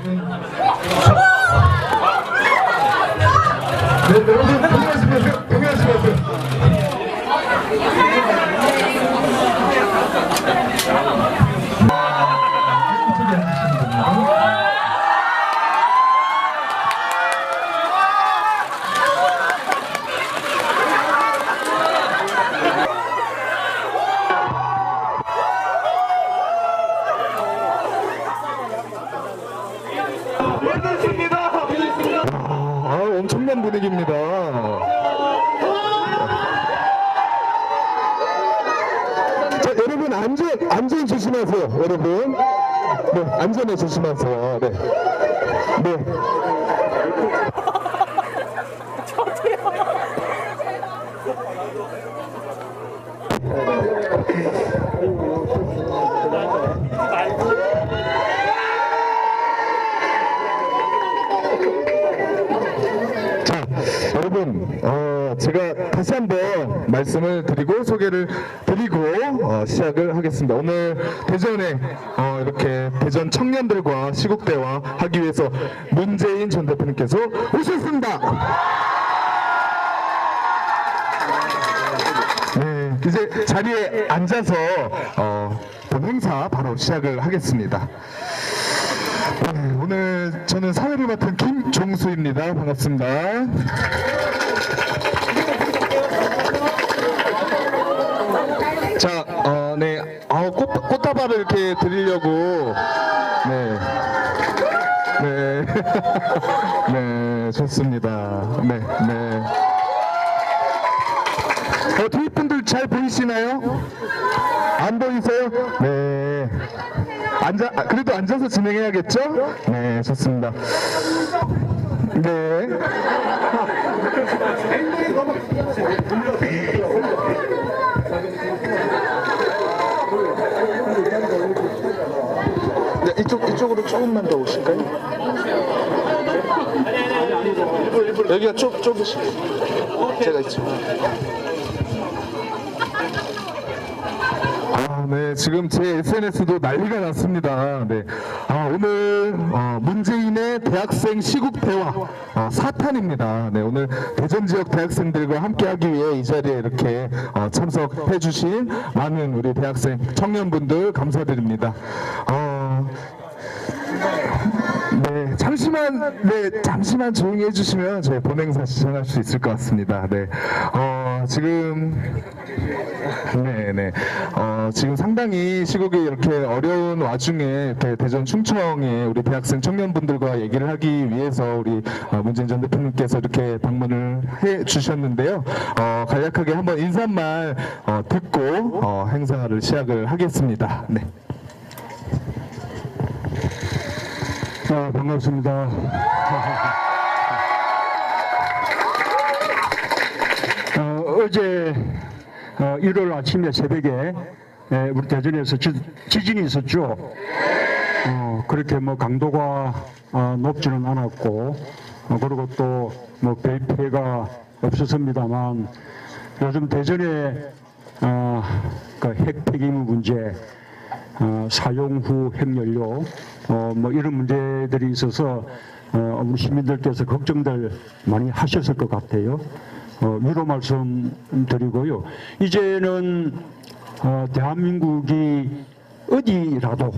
네, 여러분 동의하시면서 엄청난 분위기입니다. 자, 여러분 안전 조심하세요. 여러분, 네, 안전에 조심하세요. 네, 네. 여러분, 제가 다시 한번 말씀을 드리고 소개를 드리고 시작을 하겠습니다. 오늘 대전에 이렇게 대전 청년들과 시국대화 하기 위해서 문재인 전 대표님께서 오셨습니다. 네, 이제 자리에 앉아서 본 행사 바로 시작을 하겠습니다. 네, 오늘 저는 사회를 맡은 김종수입니다. 반갑습니다. 자, 네, 꽃다발을 이렇게 드리려고, 네, 네, 네, 좋습니다. 네, 네. 뒤에 분들 잘 보이시나요? 안 보이세요? 네. 그래도 앉아서 진행해야겠죠? 네, 좋습니다. 네. 네, 이쪽으로 조금만 더 오실까요? 여기가 좁으시죠? 제가 있죠. 네, 지금 제 SNS도 난리가 났습니다. 네, 오늘 문재인의 대학생 시국 대화 4탄입니다. 네, 오늘 대전 지역 대학생들과 함께하기 위해 이 자리에 이렇게 참석해주신 많은 우리 대학생 청년분들 감사드립니다. 네, 잠시만 조용히 해주시면 저희 본행사 시작할 수 있을 것 같습니다. 네, 지금 상당히 시국이 이렇게 어려운 와중에 이렇게 대전 충청에 우리 대학생 청년분들과 얘기를 하기 위해서 우리 문재인 전 대표님께서 이렇게 방문을 해 주셨는데요. 간략하게 한번 인사말 듣고 행사를 시작을 하겠습니다. 네. 반갑습니다. 어제 1월 아침에 새벽에 우리 대전에서 지진이 있었죠. 그렇게 뭐 강도가 높지는 않았고 그리고 또 뭐 별 피해가 없었습니다만 요즘 대전에 그 핵 폐기물 문제, 사용 후 핵연료 뭐 이런 문제들이 있어서 우리 시민들께서 걱정들 많이 하셨을 것 같아요. 위로 말씀드리고요. 이제는 대한민국이 어디라도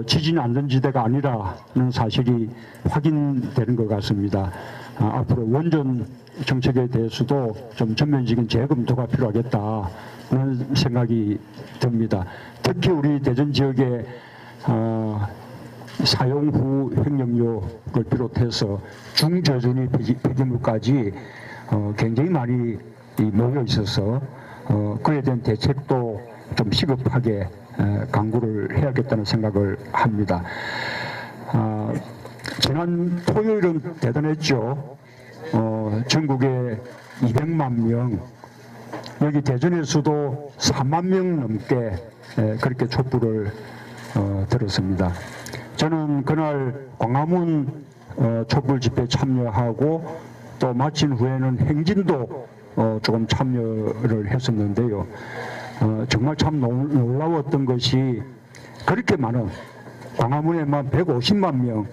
지진 안전지대가 아니라는 사실이 확인되는 것 같습니다. 앞으로 원전 정책에 대해서도 좀 전면적인 재검토가 필요하겠다는 생각이 듭니다. 특히 우리 대전 지역에 사용 후 핵연료를 비롯해서 중저준위 폐기물까지 굉장히 많이 모여 있어서 그에 대한 대책도 좀 시급하게 강구를 해야겠다는 생각을 합니다. 지난 토요일은 대단했죠. 전국에 200만 명, 여기 대전에서도 3만 명 넘게 그렇게 촛불을 들었습니다. 저는 그날 광화문 촛불 집회에 참여하고 또 마친 후에는 행진도 조금 참여를 했었는데요. 정말 참 놀라웠던 것이 그렇게 많은 광화문에만 150만 명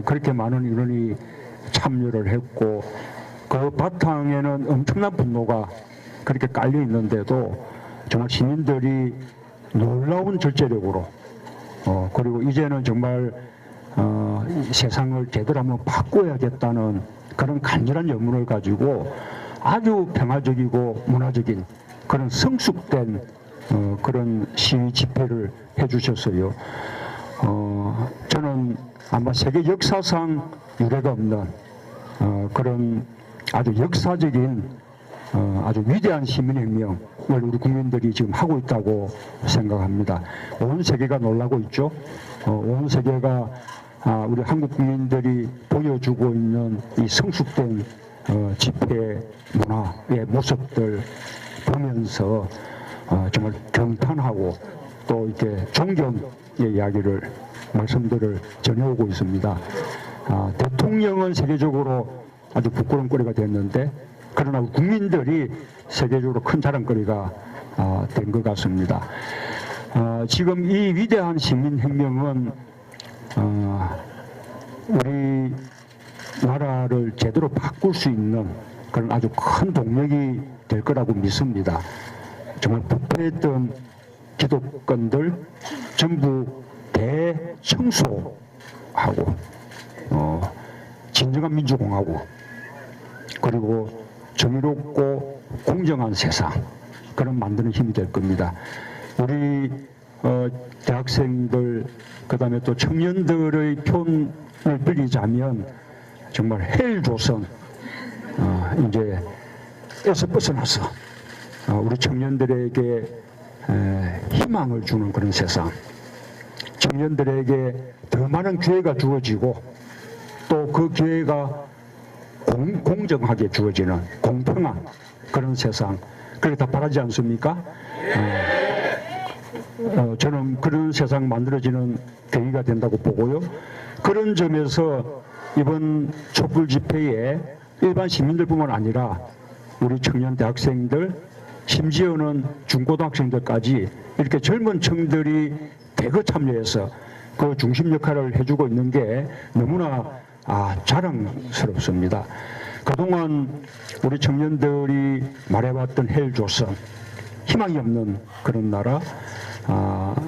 그렇게 많은 인원이 참여를 했고 그 바탕에는 엄청난 분노가 그렇게 깔려 있는데도 정말 시민들이 놀라운 절제력으로 그리고 이제는 정말 이 세상을 제대로 한번 바꿔야겠다는 그런 간절한 염원을 가지고 아주 평화적이고 문화적인 그런 성숙된 그런 시위 집회를 해주셨어요. 저는 아마 세계 역사상 유례가 없는 그런 아주 역사적인 아주 위대한 시민혁명을 우리 국민들이 지금 하고 있다고 생각합니다. 온 세계가 놀라고 있죠. 온 세계가 우리 한국 국민들이 보여주고 있는 이 성숙된 집회 문화의 모습들 보면서 정말 경탄하고 또 이렇게 존경의 이야기를 말씀들을 전해오고 있습니다. 대통령은 세계적으로 아주 부끄러움거리가 됐는데 그러나 국민들이 세계적으로 큰 자랑거리가 된 것 같습니다. 지금 이 위대한 시민혁명은 우리 나라를 제대로 바꿀 수 있는 그런 아주 큰 동력이 될 거라고 믿습니다. 정말 부패했던 기득권들 전부 대청소하고 진정한 민주공화국 그리고 정의롭고 공정한 세상 그런 만드는 힘이 될 겁니다. 우리 대학생들 그다음에 또 청년들의 표현을 빌리자면 정말 헬조선 이제 에서 벗어나서 우리 청년들에게 희망을 주는 그런 세상, 청년들에게 더 많은 기회가 주어지고 또 그 기회가 공정하게 주어지는 공평한 그런 세상, 그렇게 다 바라지 않습니까? 저는 그런 세상 만들어지는 계기가 된다고 보고요. 그런 점에서 이번 촛불 집회에 일반 시민들뿐만 아니라 우리 청년 대학생들 심지어는 중고등학생들까지 이렇게 젊은 층들이 대거 참여해서 그 중심 역할을 해주고 있는 게 너무나 자랑스럽습니다. 그동안 우리 청년들이 말해왔던 헬조선, 희망이 없는 그런 나라,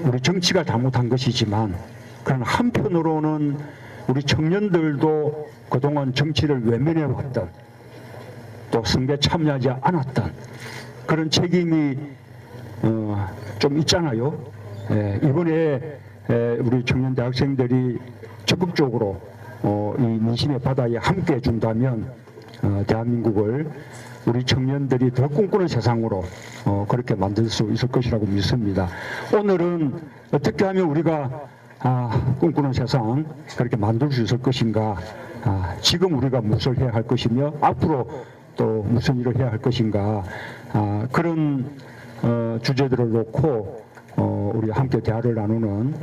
우리 정치가 잘못한 것이지만 그러나 한편으로는 우리 청년들도 그동안 정치를 외면해왔던 또 선거에 참여하지 않았던 그런 책임이 좀 있잖아요. 이번에 우리 청년 대학생들이 적극적으로 이 민심의 바다에 함께 해준다면 대한민국을 우리 청년들이 더 꿈꾸는 세상으로 그렇게 만들 수 있을 것이라고 믿습니다. 오늘은 어떻게 하면 우리가 꿈꾸는 세상 그렇게 만들 수 있을 것인가, 지금 우리가 무엇을 해야 할 것이며 앞으로 또 무슨 일을 해야 할 것인가, 그런 주제들을 놓고 우리 함께 대화를 나누는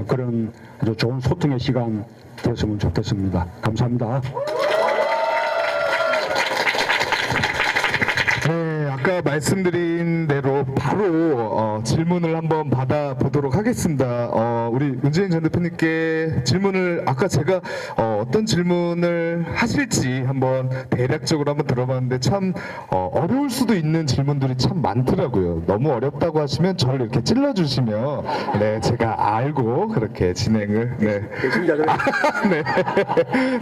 그런 아주 좋은 소통의 시간 되었으면 좋겠습니다. 감사합니다. 네, 아까 말씀드린 대로 바로 질문을 한번 받아보도록 하겠습니다. 우리 문재인 전 대표님께 질문을 아까 제가 어떤 질문을 하실지 한번 대략적으로 한번 들어봤는데 참 어려울 수도 있는 질문들이 참 많더라고요. 너무 어렵다고 하시면 저를 이렇게 찔러주시면 네, 제가 알고 그렇게 진행을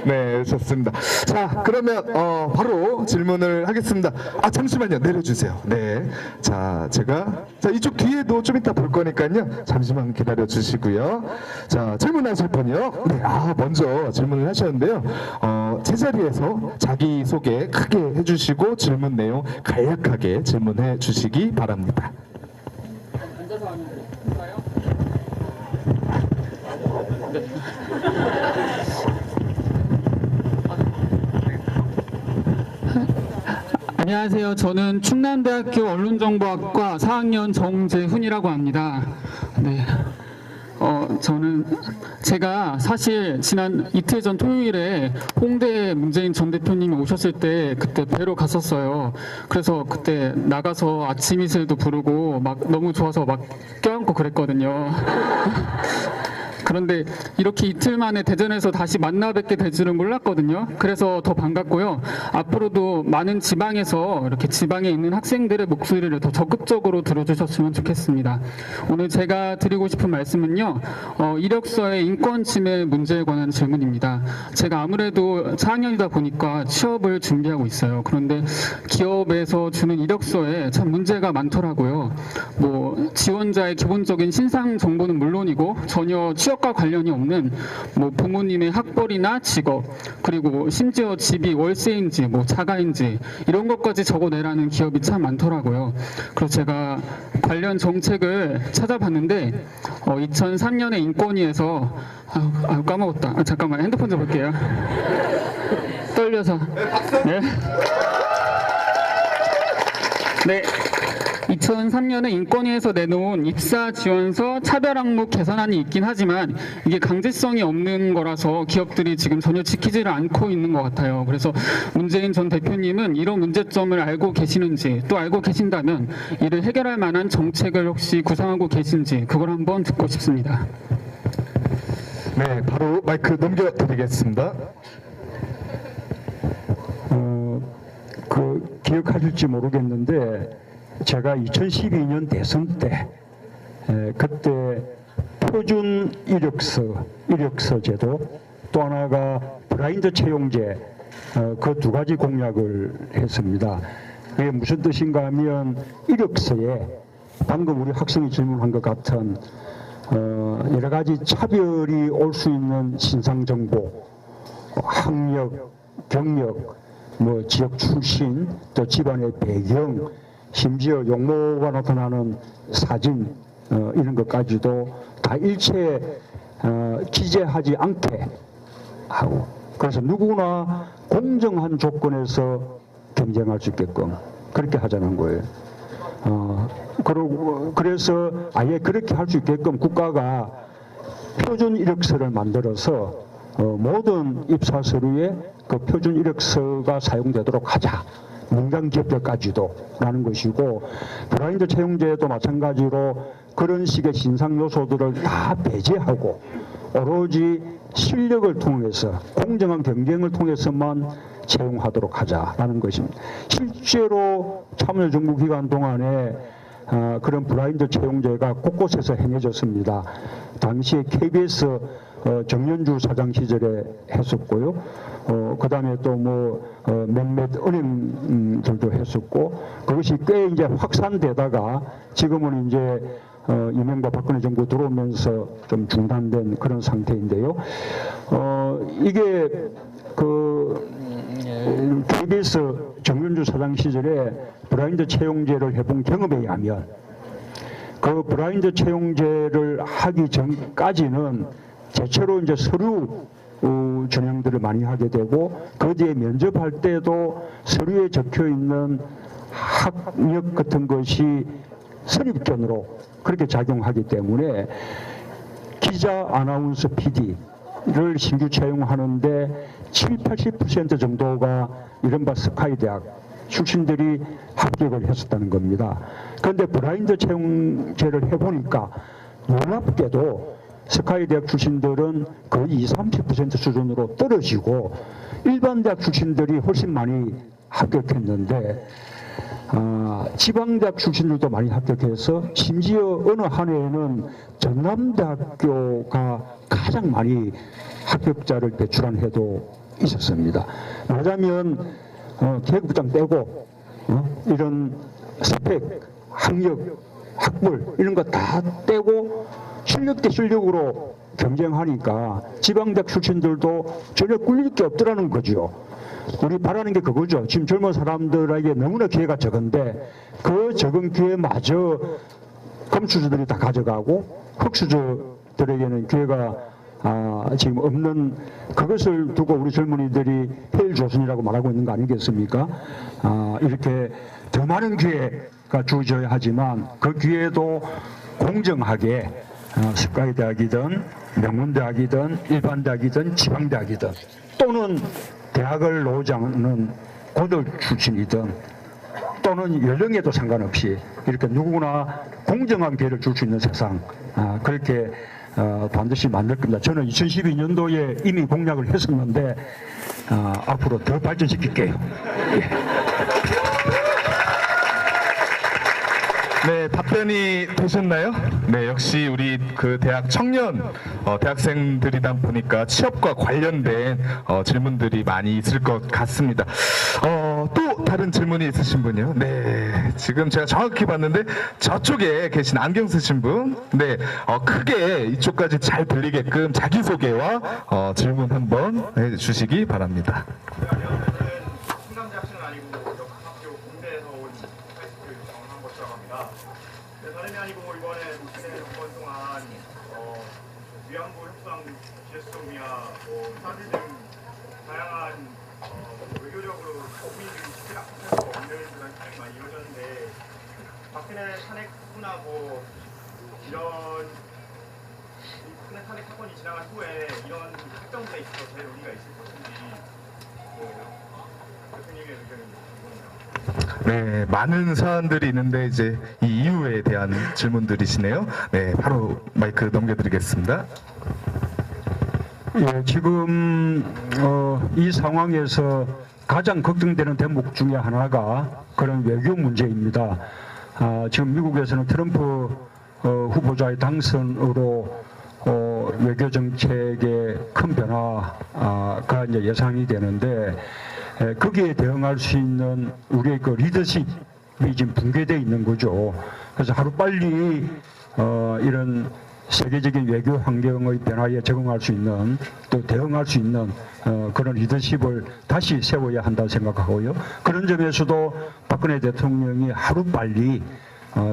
네, 좋습니다. 자, 그러면 바로 질문을 하겠습니다. 잠시만요. 내려주세요. 네. 자, 이쪽 뒤에도 좀 이따 볼 거니까요. 잠시만 기다려 주시고요. 자, 질문하실 분이요. 네. 먼저 질문을 하셨는데요. 제자리에서 자기소개 크게 해주시고 질문 내용 간략하게 질문해 주시기 바랍니다. 앉아서 하면 될까요? 네. 안녕하세요. 저는 충남대학교 언론정보학과 4학년 정재훈이라고 합니다. 네. 제가 사실 지난 이틀 전 토요일에 홍대에 문재인 전 대표님이 오셨을 때 그때 뵈러 갔었어요. 그래서 그때 나가서 아침 이슬도 부르고 막 너무 좋아서 막 껴안고 그랬거든요. 그런데 이렇게 이틀 만에 대전에서 다시 만나 뵙게 될 줄은 몰랐거든요. 그래서 더 반갑고요. 앞으로도 많은 지방에서 이렇게 지방에 있는 학생들의 목소리를 더 적극적으로 들어주셨으면 좋겠습니다. 오늘 제가 드리고 싶은 말씀은요. 이력서의 인권 침해 문제에 관한 질문입니다. 제가 아무래도 4학년이다 보니까 취업을 준비하고 있어요. 그런데 기업에서 주는 이력서에 참 문제가 많더라고요. 뭐 지원자의 기본적인 신상 정보는 물론이고 전혀 취업과 관련이 없는 뭐 부모님의 학벌이나 직업, 그리고 뭐 심지어 집이 월세인지 뭐 자가인지 이런 것까지 적어내라는 기업이 참 많더라고요. 그래서 제가 관련 정책을 찾아봤는데 2003년에 인권위에서 까먹었다. 잠깐만 핸드폰 좀 볼게요. 떨려서. 네. 네. 2003년에 인권위에서 내놓은 입사 지원서 차별 항목 개선안이 있긴 하지만 이게 강제성이 없는 거라서 기업들이 지금 전혀 지키지를 않고 있는 것 같아요. 그래서 문재인 전 대표님은 이런 문제점을 알고 계시는지, 또 알고 계신다면 이를 해결할 만한 정책을 혹시 구상하고 계신지 그걸 한번 듣고 싶습니다. 네, 바로 마이크 넘겨드리겠습니다. 기억하실지 모르겠는데 제가 2012년 대선 때 그때 표준 이력서 제도, 또 하나가 브라인드 채용제, 그 두 가지 공약을 했습니다. 그게 무슨 뜻인가 하면 이력서에 방금 우리 학생이 질문한 것 같은 여러 가지 차별이 올 수 있는 신상 정보, 학력, 경력, 뭐 지역 출신, 또 집안의 배경, 심지어 용모가 나타나는 사진, 이런 것까지도 다 일체 기재하지 않게 하고, 그래서 누구나 공정한 조건에서 경쟁할 수 있게끔 그렇게 하자는 거예요. 그래서 아예 그렇게 할 수 있게끔 국가가 표준 이력서를 만들어서 모든 입사 서류에 그 표준 이력서가 사용되도록 하자. 민간 기업들까지도 라는 것이고, 브라인드 채용제도 마찬가지로 그런 식의 신상 요소들을 다 배제하고 오로지 실력을 통해서 공정한 경쟁을 통해서만 채용하도록 하자라는 것입니다. 실제로 참여정부 기간 동안에 그런 브라인드 채용제가 곳곳에서 행해졌습니다. 당시에 KBS 정연주 사장 시절에 했었고요. 그 다음에 또 몇몇 은행들도 했었고, 그것이 꽤 이제 확산되다가 지금은 이제 이명박 박근혜 정부 들어오면서 좀 중단된 그런 상태인데요. 이게 KBS 정연주 사장 시절에 브라인드 채용제를 해본 경험에 의하면 그 브라인드 채용제를 하기 전까지는 대체로 이제 서류 전형들을 많이 하게 되고, 그 뒤에 면접할 때도 서류에 적혀 있는 학력 같은 것이 선입견으로 그렇게 작용하기 때문에 기자, 아나운서, PD를 신규 채용하는데 70~80% 정도가 이른바 스카이 대학 출신들이 합격을 했었다는 겁니다. 그런데 브라인드 채용제를 해보니까 놀랍게도 스카이 대학 출신들은 거의 20~30% 수준으로 떨어지고 일반 대학 출신들이 훨씬 많이 합격했는데, 지방대학 출신들도 많이 합격해서 심지어 어느 한 해에는 전남대학교가 가장 많이 합격자를 배출한 해도 있었습니다. 말하자면 계급장 떼고 이런 스펙, 학력, 학벌 이런 거 다 떼고 실력 대 실력으로 경쟁하니까 지방대학 출신들도 전혀 꿀릴 게 없더라는 거죠. 우리 바라는 게 그거죠. 지금 젊은 사람들에게 너무나 기회가 적은데 그 적은 기회마저 금수저들이 다 가져가고 흑수저들에게는 기회가 지금 없는, 그것을 두고 우리 젊은이들이 헬조선이라고 말하고 있는 거 아니겠습니까? 이렇게 더 많은 기회가 주어져야 하지만 그 기회도 공정하게 스카이 대학이든 명문대학이든 일반대학이든 지방대학이든 또는 대학을 나오지 않는 고졸 출신이든 또는 연령에도 상관없이 이렇게 누구나 공정한 기회를 줄 수 있는 세상, 그렇게 반드시 만들 겁니다. 저는 2012년도에 이미 공약을 했었는데 앞으로 더 발전시킬게요. 네, 답변이 되셨나요? 네, 역시 우리 그 대학 청년 대학생들이다 보니까 취업과 관련된 질문들이 많이 있을 것 같습니다. 또 다른 질문이 있으신 분이요? 네, 지금 제가 정확히 봤는데 저쪽에 계신 안경 쓰신 분, 네, 크게 이쪽까지 잘 들리게끔 자기소개와 질문 한번 해주시기 바랍니다. 충남대학생은 아니고 역학교 공대에서 온 하이스쿨 정한 것이라고 합니다. 다름이 아니고 이번에 국내 정권 동안 위안부 협상 제스토미아 사드 등 다양한 외교적으로 국민들이 쉽게 낙찰할 수 없는 그런 사항이 많이 이루어졌는데 박근혜 탄핵 후나 이런 박근혜 탄핵 사건이 지나간 후에 이런 확정돼 있어서 제 의미가 있을 것인지 대통령의 의견이 궁금합니다. 네, 많은 사안들이 있는데 이제 이 이유에 대한 질문들이시네요. 네, 바로 마이크 넘겨드리겠습니다. 예, 지금 이 상황에서 가장 걱정되는 대목 중에 하나가 그런 외교 문제입니다. 지금 미국에서는 트럼프 후보자의 당선으로 외교 정책의 큰 변화가 이제 예상이 되는데 거기에 대응할 수 있는 우리의 그 리더십이 지금 붕괴되어 있는 거죠. 그래서 하루빨리 이런 세계적인 외교 환경의 변화에 적응할 수 있는 또 대응할 수 있는 그런 리더십을 다시 세워야 한다고 생각하고요. 그런 점에서도 박근혜 대통령이 하루빨리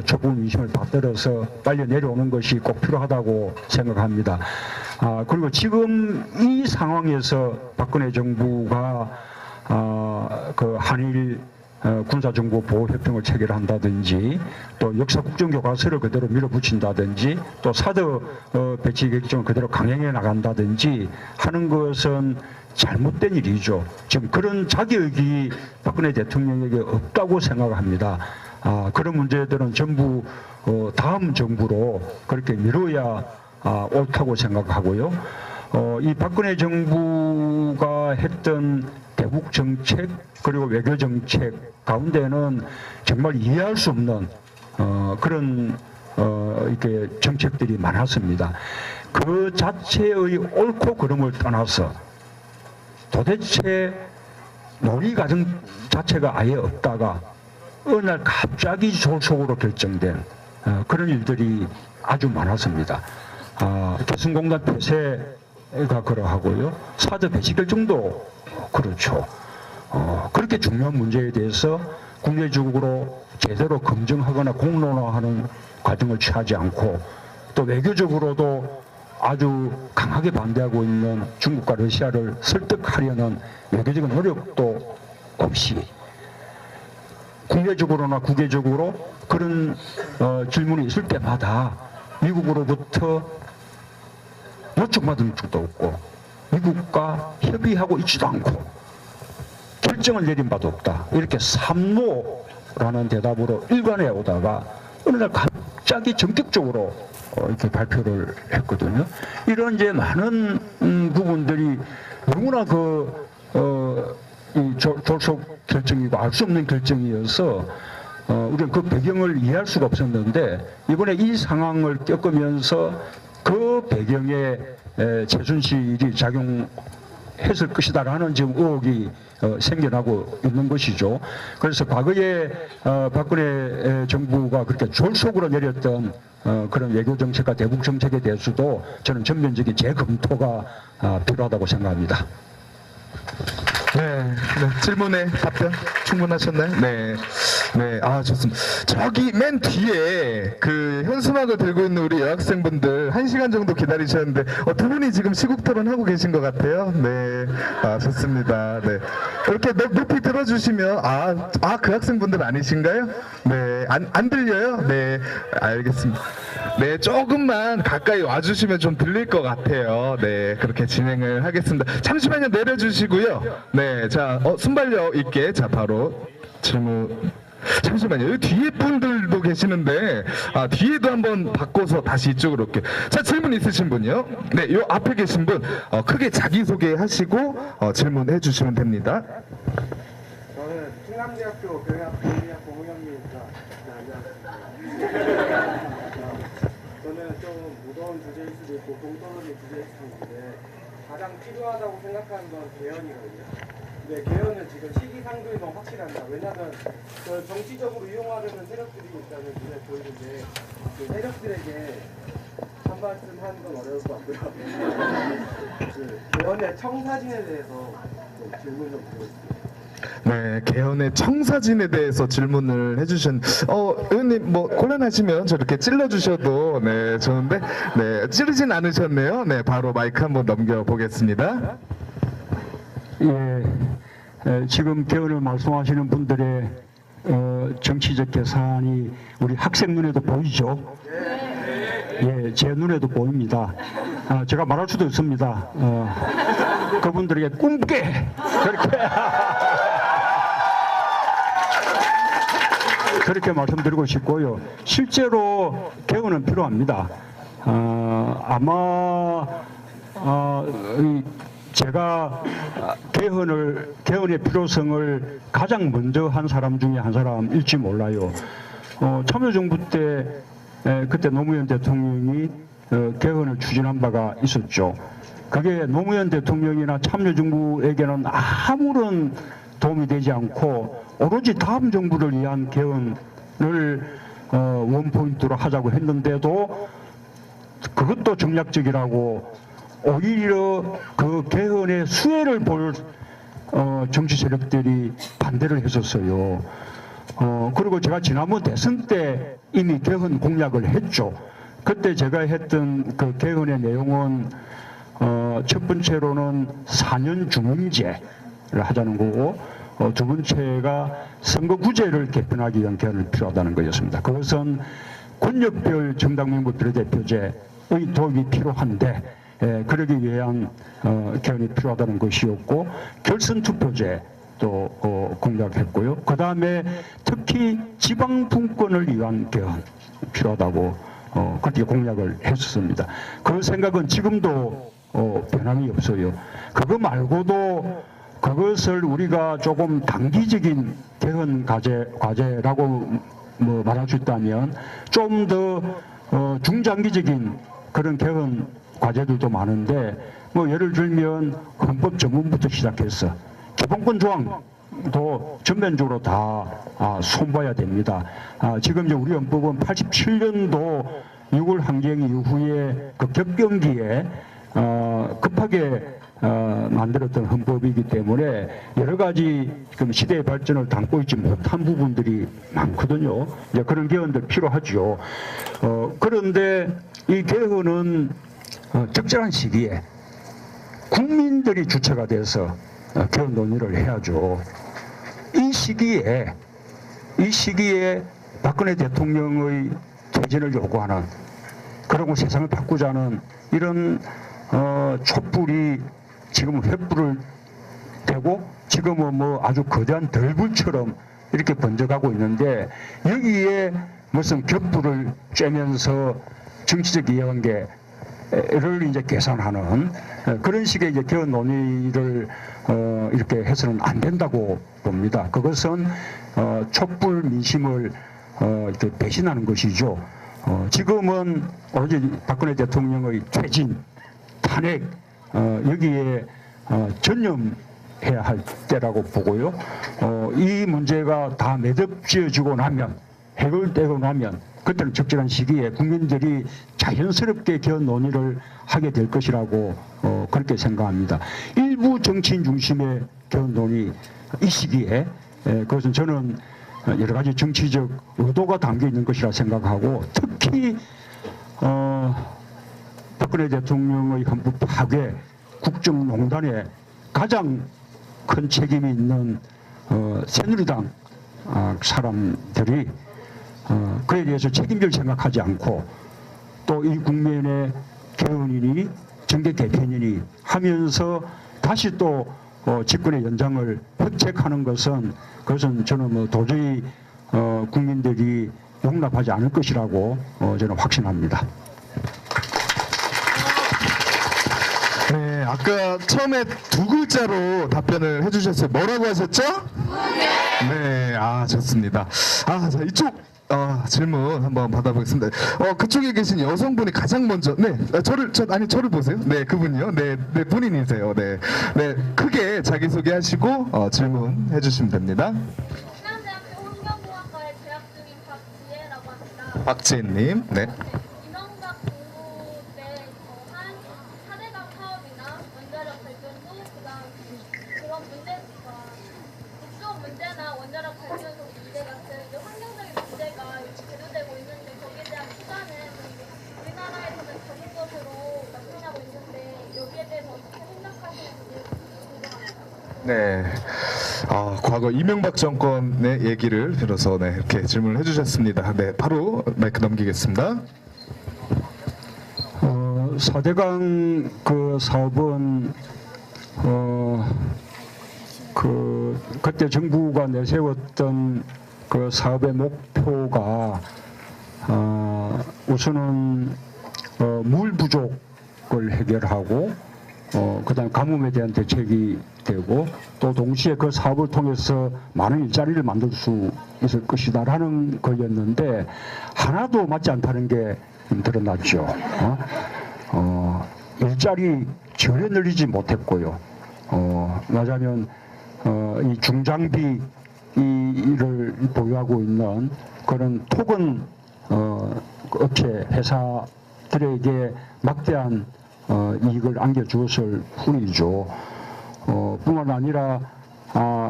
촛불 민심을 받들어서 빨리 내려오는 것이 꼭 필요하다고 생각합니다. 그리고 지금 이 상황에서 박근혜 정부가 그 한일 군사정보 보호협정을 체결한다든지 또 역사 국정교과서를 그대로 밀어붙인다든지 또 사드 배치 결정을 그대로 강행해 나간다든지 하는 것은 잘못된 일이죠. 지금 그런 자격이 박근혜 대통령에게 없다고 생각합니다. 그런 문제들은 전부 다음 정부로 그렇게 미뤄야 옳다고 생각하고요. 이 박근혜 정부가 했던 대북 정책 그리고 외교 정책 가운데는 정말 이해할 수 없는 그런 이렇게 정책들이 많았습니다. 그 자체의 옳고 그름을 떠나서 도대체 논의 과정 자체가 아예 없다가 어느 날 갑자기 졸속으로 결정된 그런 일들이 아주 많았습니다. 개성공단 폐쇄가 그러하고요. 사드 배치 결정도 그렇죠. 그렇게 중요한 문제에 대해서 국내적으로 제대로 검증하거나 공론화하는 과정을 취하지 않고 또 외교적으로도 아주 강하게 반대하고 있는 중국과 러시아를 설득하려는 외교적인 노력도 없이 국내적으로나 국외적으로 그런 질문이 있을 때마다 미국으로부터 요청받은 적도 없고 미국과 협의하고 있지도 않고 결정을 내린 바도 없다. 이렇게 삼노라는 대답으로 일관해 오다가 어느 날 갑자기 전격적으로 이렇게 발표를 했거든요. 이런 이제 많은 부분들이 너무나 이 졸속 결정이고 알 수 없는 결정이어서 우리는 그 배경을 이해할 수가 없었는데 이번에 이 상황을 겪으면서 그 배경에 최순실이 작용했을 것이다라는 지금 의혹이 생겨나고 있는 것이죠. 그래서 과거에 박근혜 정부가 그렇게 졸속으로 내렸던 그런 외교 정책과 대북 정책에 대해서도 저는 전면적인 재검토가 필요하다고 생각합니다. 네, 질문에 답변 충분하셨나요? 네, 좋습니다. 저기 맨 뒤에 그 현수막을 들고 있는 우리 여학생분들 1시간 정도 기다리셨는데 두 분이 지금 시국 토론하고 계신 것 같아요. 네, 좋습니다. 네, 이렇게 높이 들어주시면 그 학생분들 아니신가요? 네, 안 들려요? 네, 알겠습니다. 네, 조금만 가까이 와주시면 좀 들릴 것 같아요. 네, 그렇게 진행을 하겠습니다. 잠시만요, 내려주시고요. 네, 자, 순발력 있게, 자, 바로 질문 잠시만요. 여기 뒤에 분들도 계시는데 뒤에도 한번 바꿔서 다시 이쪽으로 올게요. 자, 질문 있으신 분이요? 네, 요 앞에 계신 분 크게 자기소개 하시고 질문해 주시면 됩니다. 저는 충남대학교 교양학 고문형입니다. 안녕하세요. 저는 좀 무거운 주제일 수도 있고 공통적인 주제일 수도 있는데 가장 필요하다고 생각하는 건 개헌이거든요. 근데 개헌은 지금 시기상조에서 확실합니다. 왜냐하면 그 정치적으로 이용하려는 세력들이 일단은 눈에 보이는데 그 세력들에게 한 말씀 하는 건 어려울 것 같고요. 그 개헌의 청사진에 대해서 좀 질문 좀 드리겠습니다. 네, 개헌의 청사진에 대해서 질문을 해주신 의원님 뭐 곤란하시면 저렇게 찔러주셔도 네 좋은데 네 찌르진 않으셨네요. 네, 바로 마이크 한번 넘겨보겠습니다. 지금 개헌을 말씀하시는 분들의 정치적 계산이 우리 학생 눈에도 보이죠? 예, 제 눈에도 보입니다. 제가 말할 수도 있습니다. 그분들에게 꿈깨 그렇게 말씀드리고 싶고요. 실제로 개헌은 필요합니다. 아마 제가 개헌의 필요성을 가장 먼저 한 사람 중에 한 사람일지 몰라요. 참여정부 때 그때 노무현 대통령이 개헌을 추진한 바가 있었죠. 그게 노무현 대통령이나 참여정부에게는 아무런 도움이 되지 않고 오로지 다음 정부를 위한 개헌을 원포인트로 하자고 했는데도 그것도 정략적이라고 오히려 그 개헌의 수혜를 볼 정치 세력들이 반대를 했었어요. 그리고 제가 지난번 대선 때 이미 개헌 공약을 했죠. 그때 제가 했던 그 개헌의 내용은 첫 번째로는 4년 중임제를 하자는 거고 두 번째가 선거구제를 개편하기 위한 개헌이 필요하다는 거였습니다. 그것은 권력별 정당명부 비례대표제의 도입이 필요한데 그러기 위한 개헌이 필요하다는 것이었고 결선투표제도 공약했고요. 그 다음에 특히 지방분권을 위한 개헌 필요하다고 그렇게 공약을 했었습니다. 그 생각은 지금도 변함이 없어요. 그거 말고도 그것을 우리가 조금 단기적인 개헌 과제라고 뭐 말할 수 있다면 좀 더 중장기적인 그런 개헌 과제들도 많은데 뭐 예를 들면 헌법 전문부터 시작해서 기본권 조항도 전면적으로 다 손봐야 됩니다. 지금 이제 우리 헌법은 87년도 6월 항쟁 이후에 그 격변기에 급하게 만들었던 헌법이기 때문에 여러 가지 지금 시대의 발전을 담고 있지 못한 부분들이 많거든요. 이제 그런 개헌들 필요하죠. 그런데 이 개헌은 적절한 시기에 국민들이 주체가 돼서 개헌 논의를 해야죠. 이 시기에 박근혜 대통령의 퇴진을 요구하는 그리고 세상을 바꾸자는 이런 촛불이 지금은 횃불을 되고 지금은 뭐 아주 거대한 들불처럼 이렇게 번져가고 있는데 여기에 무슨 격불을 쬐면서 정치적 이해관계를 이제 계산하는 그런 식의 이제 개헌 논의를 이렇게 해서는 안 된다고 봅니다. 그것은 촛불 민심을 이렇게 배신하는 것이죠. 지금은 오로지 박근혜 대통령의 퇴진, 탄핵 여기에 전념해야 할 때라고 보고요. 이 문제가 다 매듭지어지고 나면 해결되고 나면 그때는 적절한 시기에 국민들이 자연스럽게 개헌 논의를 하게 될 것이라고 그렇게 생각합니다. 일부 정치인 중심의 개헌 논의 이 시기에 그것은 저는 여러 가지 정치적 의도가 담겨 있는 것이라 생각하고 특히 박근혜 대통령의 헌법 파괴 국정농단에 가장 큰 책임이 있는 새누리당 사람들이 그에 대해서 책임질 생각하지 않고 또 이 국면의 개헌이니 정계 개편이니 하면서 다시 또 집권의 연장을 획책하는 것은 그것은 저는 뭐 도저히 국민들이 용납하지 않을 것이라고 저는 확신합니다. 네, 아까 처음에 두 글자로 답변을 해주셨어요. 뭐라고 하셨죠? 네, 아 좋습니다. 아, 자 이쪽 질문 한번 받아보겠습니다. 그쪽에 계신 여성분이 가장 먼저, 네, 저를 보세요. 네, 그분이요. 네, 네 본인이세요. 네, 네 크게 자기 소개하시고 질문 해주시면 됩니다. 신한대학교 환경공학과에 재학 중인 박지혜라고 합니다. 박지혜님, 네. 이명박 정부 때 한 4대강 사업이나 원자력 발전소, 그다음 그런 국수원 문제나 원자력 발전소 문제 같은 이제 환경적인 문제가 이렇게 대두되고 있는데 거기에 대한 투자는 우리나라에서는 적은 것으로 나타나고 있는데 여기에 대해서 어떻게 생각하시는지 궁금합니다. 네. 과거 이명박 정권의 얘기를 빌어서 네, 이렇게 질문을 해주셨습니다. 네, 바로 마이크 넘기겠습니다. 4대강 그 사업은 그때 정부가 내세웠던 그 사업의 목표가 우선은 물 부족을 해결하고 그다음 가뭄에 대한 대책이 되고 또 동시에 그 사업을 통해서 많은 일자리를 만들 수 있을 것이다라는 거였는데 하나도 맞지 않다는 게 드러났죠. 일자리 전혀 늘리지 못했고요. 말하자면 이 중장비를 보유하고 있는 그런 토건 업체 회사들에게 막대한 이익을 안겨주었을 뿐이죠. 뿐만 아니라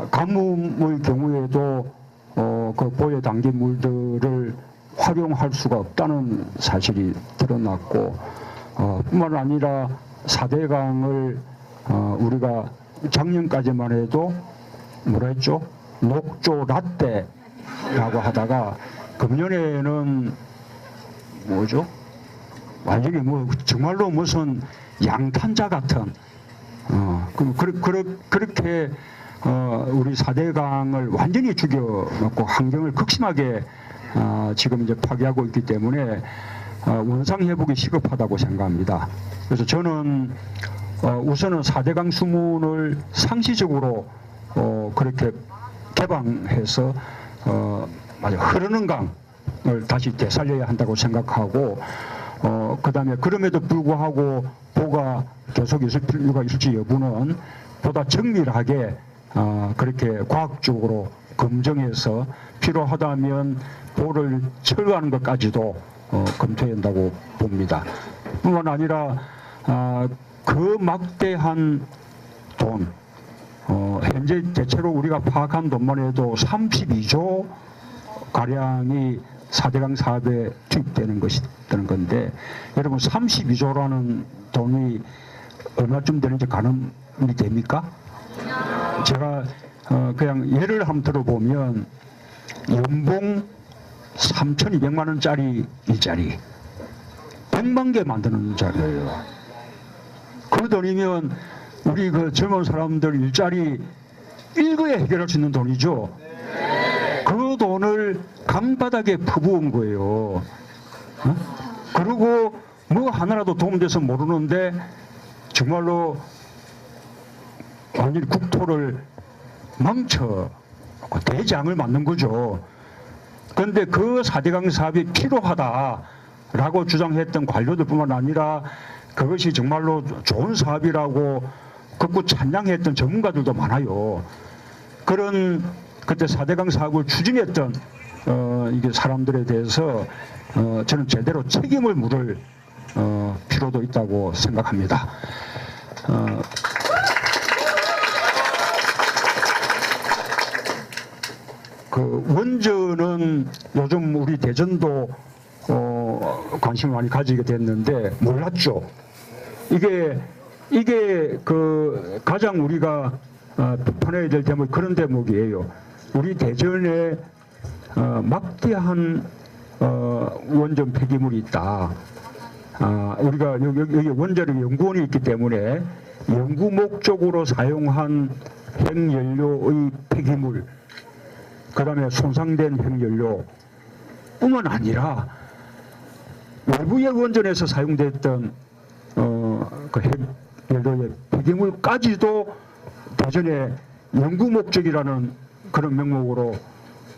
가뭄의 경우에도 그 보혜 단계물들을 활용할 수가 없다는 사실이 드러났고 뿐만 아니라 4대강을 우리가 작년까지만 해도 뭐라 했죠? 녹조 라떼라고 하다가 금년에는 뭐죠? 완전히 뭐 정말로 무슨 양탄자 같은 그렇게 우리 4대강을 완전히 죽여놓고 환경을 극심하게 지금 이제 파괴하고 있기 때문에 원상 회복이 시급하다고 생각합니다. 그래서 저는 우선은 4대강 수문을 상시적으로 그렇게 개방해서 흐르는 강을 다시 되살려야 한다고 생각하고 그다음에 그럼에도 불구하고 보가 계속 있을 필요가 있을지 여부는 보다 정밀하게 그렇게 과학적으로 검증해서 필요하다면 보를 철거하는 것까지도 검토해야 한다고 봅니다. 뿐만 아니라 그 막대한 돈 현재 대체로 우리가 파악한 돈만 해도 32조 가량이 4대강 사업에 투입되는 것이라는 건데 여러분 32조라는 돈이 얼마쯤 되는지 가늠이 됩니까? 제가 그냥 예를 한번 들어보면 연봉 3,200만 원짜리 일자리 100만 개 만드는 자리예요. 그 돈이면 우리 그 젊은 사람들 일자리 일거에 해결할 수 있는 돈이죠. 그 돈을 강바닥에 퍼부은 거예요. 그리고 뭐 하나라도 도움돼서 모르는데 정말로 완전히 국토를 망쳐 대장을 맞는 거죠. 그런데 그 4대강 사업이 필요하다라고 주장했던 관료들뿐만 아니라 그것이 정말로 좋은 사업이라고 극구 찬양했던 전문가들도 많아요. 그런 그때 4대강 사업을 추진했던 이게 사람들에 대해서 저는 제대로 책임을 물을 필요도 있다고 생각합니다. 그 원전은 요즘 우리 대전도 관심을 많이 가지게 됐는데 몰랐죠. 이게 그 가장 우리가 비판해야 될 대목 그런 대목이에요. 우리 대전에 막대한 원전 폐기물이 있다. 우리가 여기 원자력 연구원이 있기 때문에 연구 목적으로 사용한 핵연료의 폐기물 그 다음에 손상된 핵연료 뿐만 아니라 외부의 원전에서 사용됐던 그 핵연료의 폐기물까지도 대전에 연구 목적이라는 그런 명목으로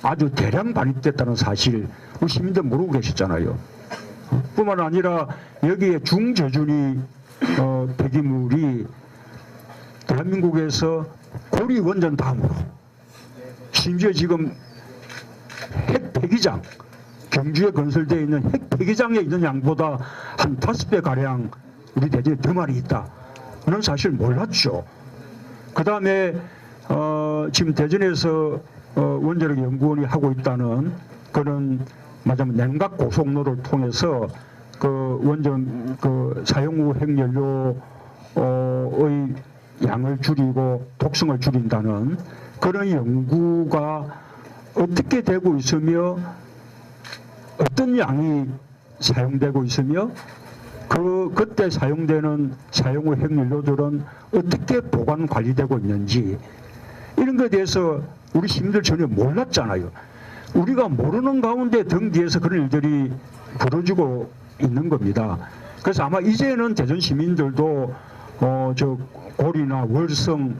아주 대량 반입됐다는 사실 우리 시민들 모르고 계셨잖아요. 뿐만 아니라 여기에 중저준위 폐기물이 대한민국에서 고리 원전 다음으로 심지어 지금 핵 폐기장 경주에 건설되어 있는 핵 폐기장에 있는 양보다 한 5배 가량 우리 대전에 더 많이 있다. 그런 사실 몰랐죠. 그 다음에 지금 대전에서 원자력 연구원이 하고 있다는 그런 말하자면 냉각 고속로를 통해서 그 원전 그 사용 후 핵연료의 양을 줄이고 독성을 줄인다는 그런 연구가 어떻게 되고 있으며 어떤 양이 사용되고 있으며 그때 사용되는 사용 후 핵연료들은 어떻게 보관 관리되고 있는지 이런 것에 대해서 우리 시민들 전혀 몰랐잖아요. 우리가 모르는 가운데 등 뒤에서 그런 일들이 벌어지고 있는 겁니다. 그래서 아마 이제는 대전 시민들도 저 고리나 월성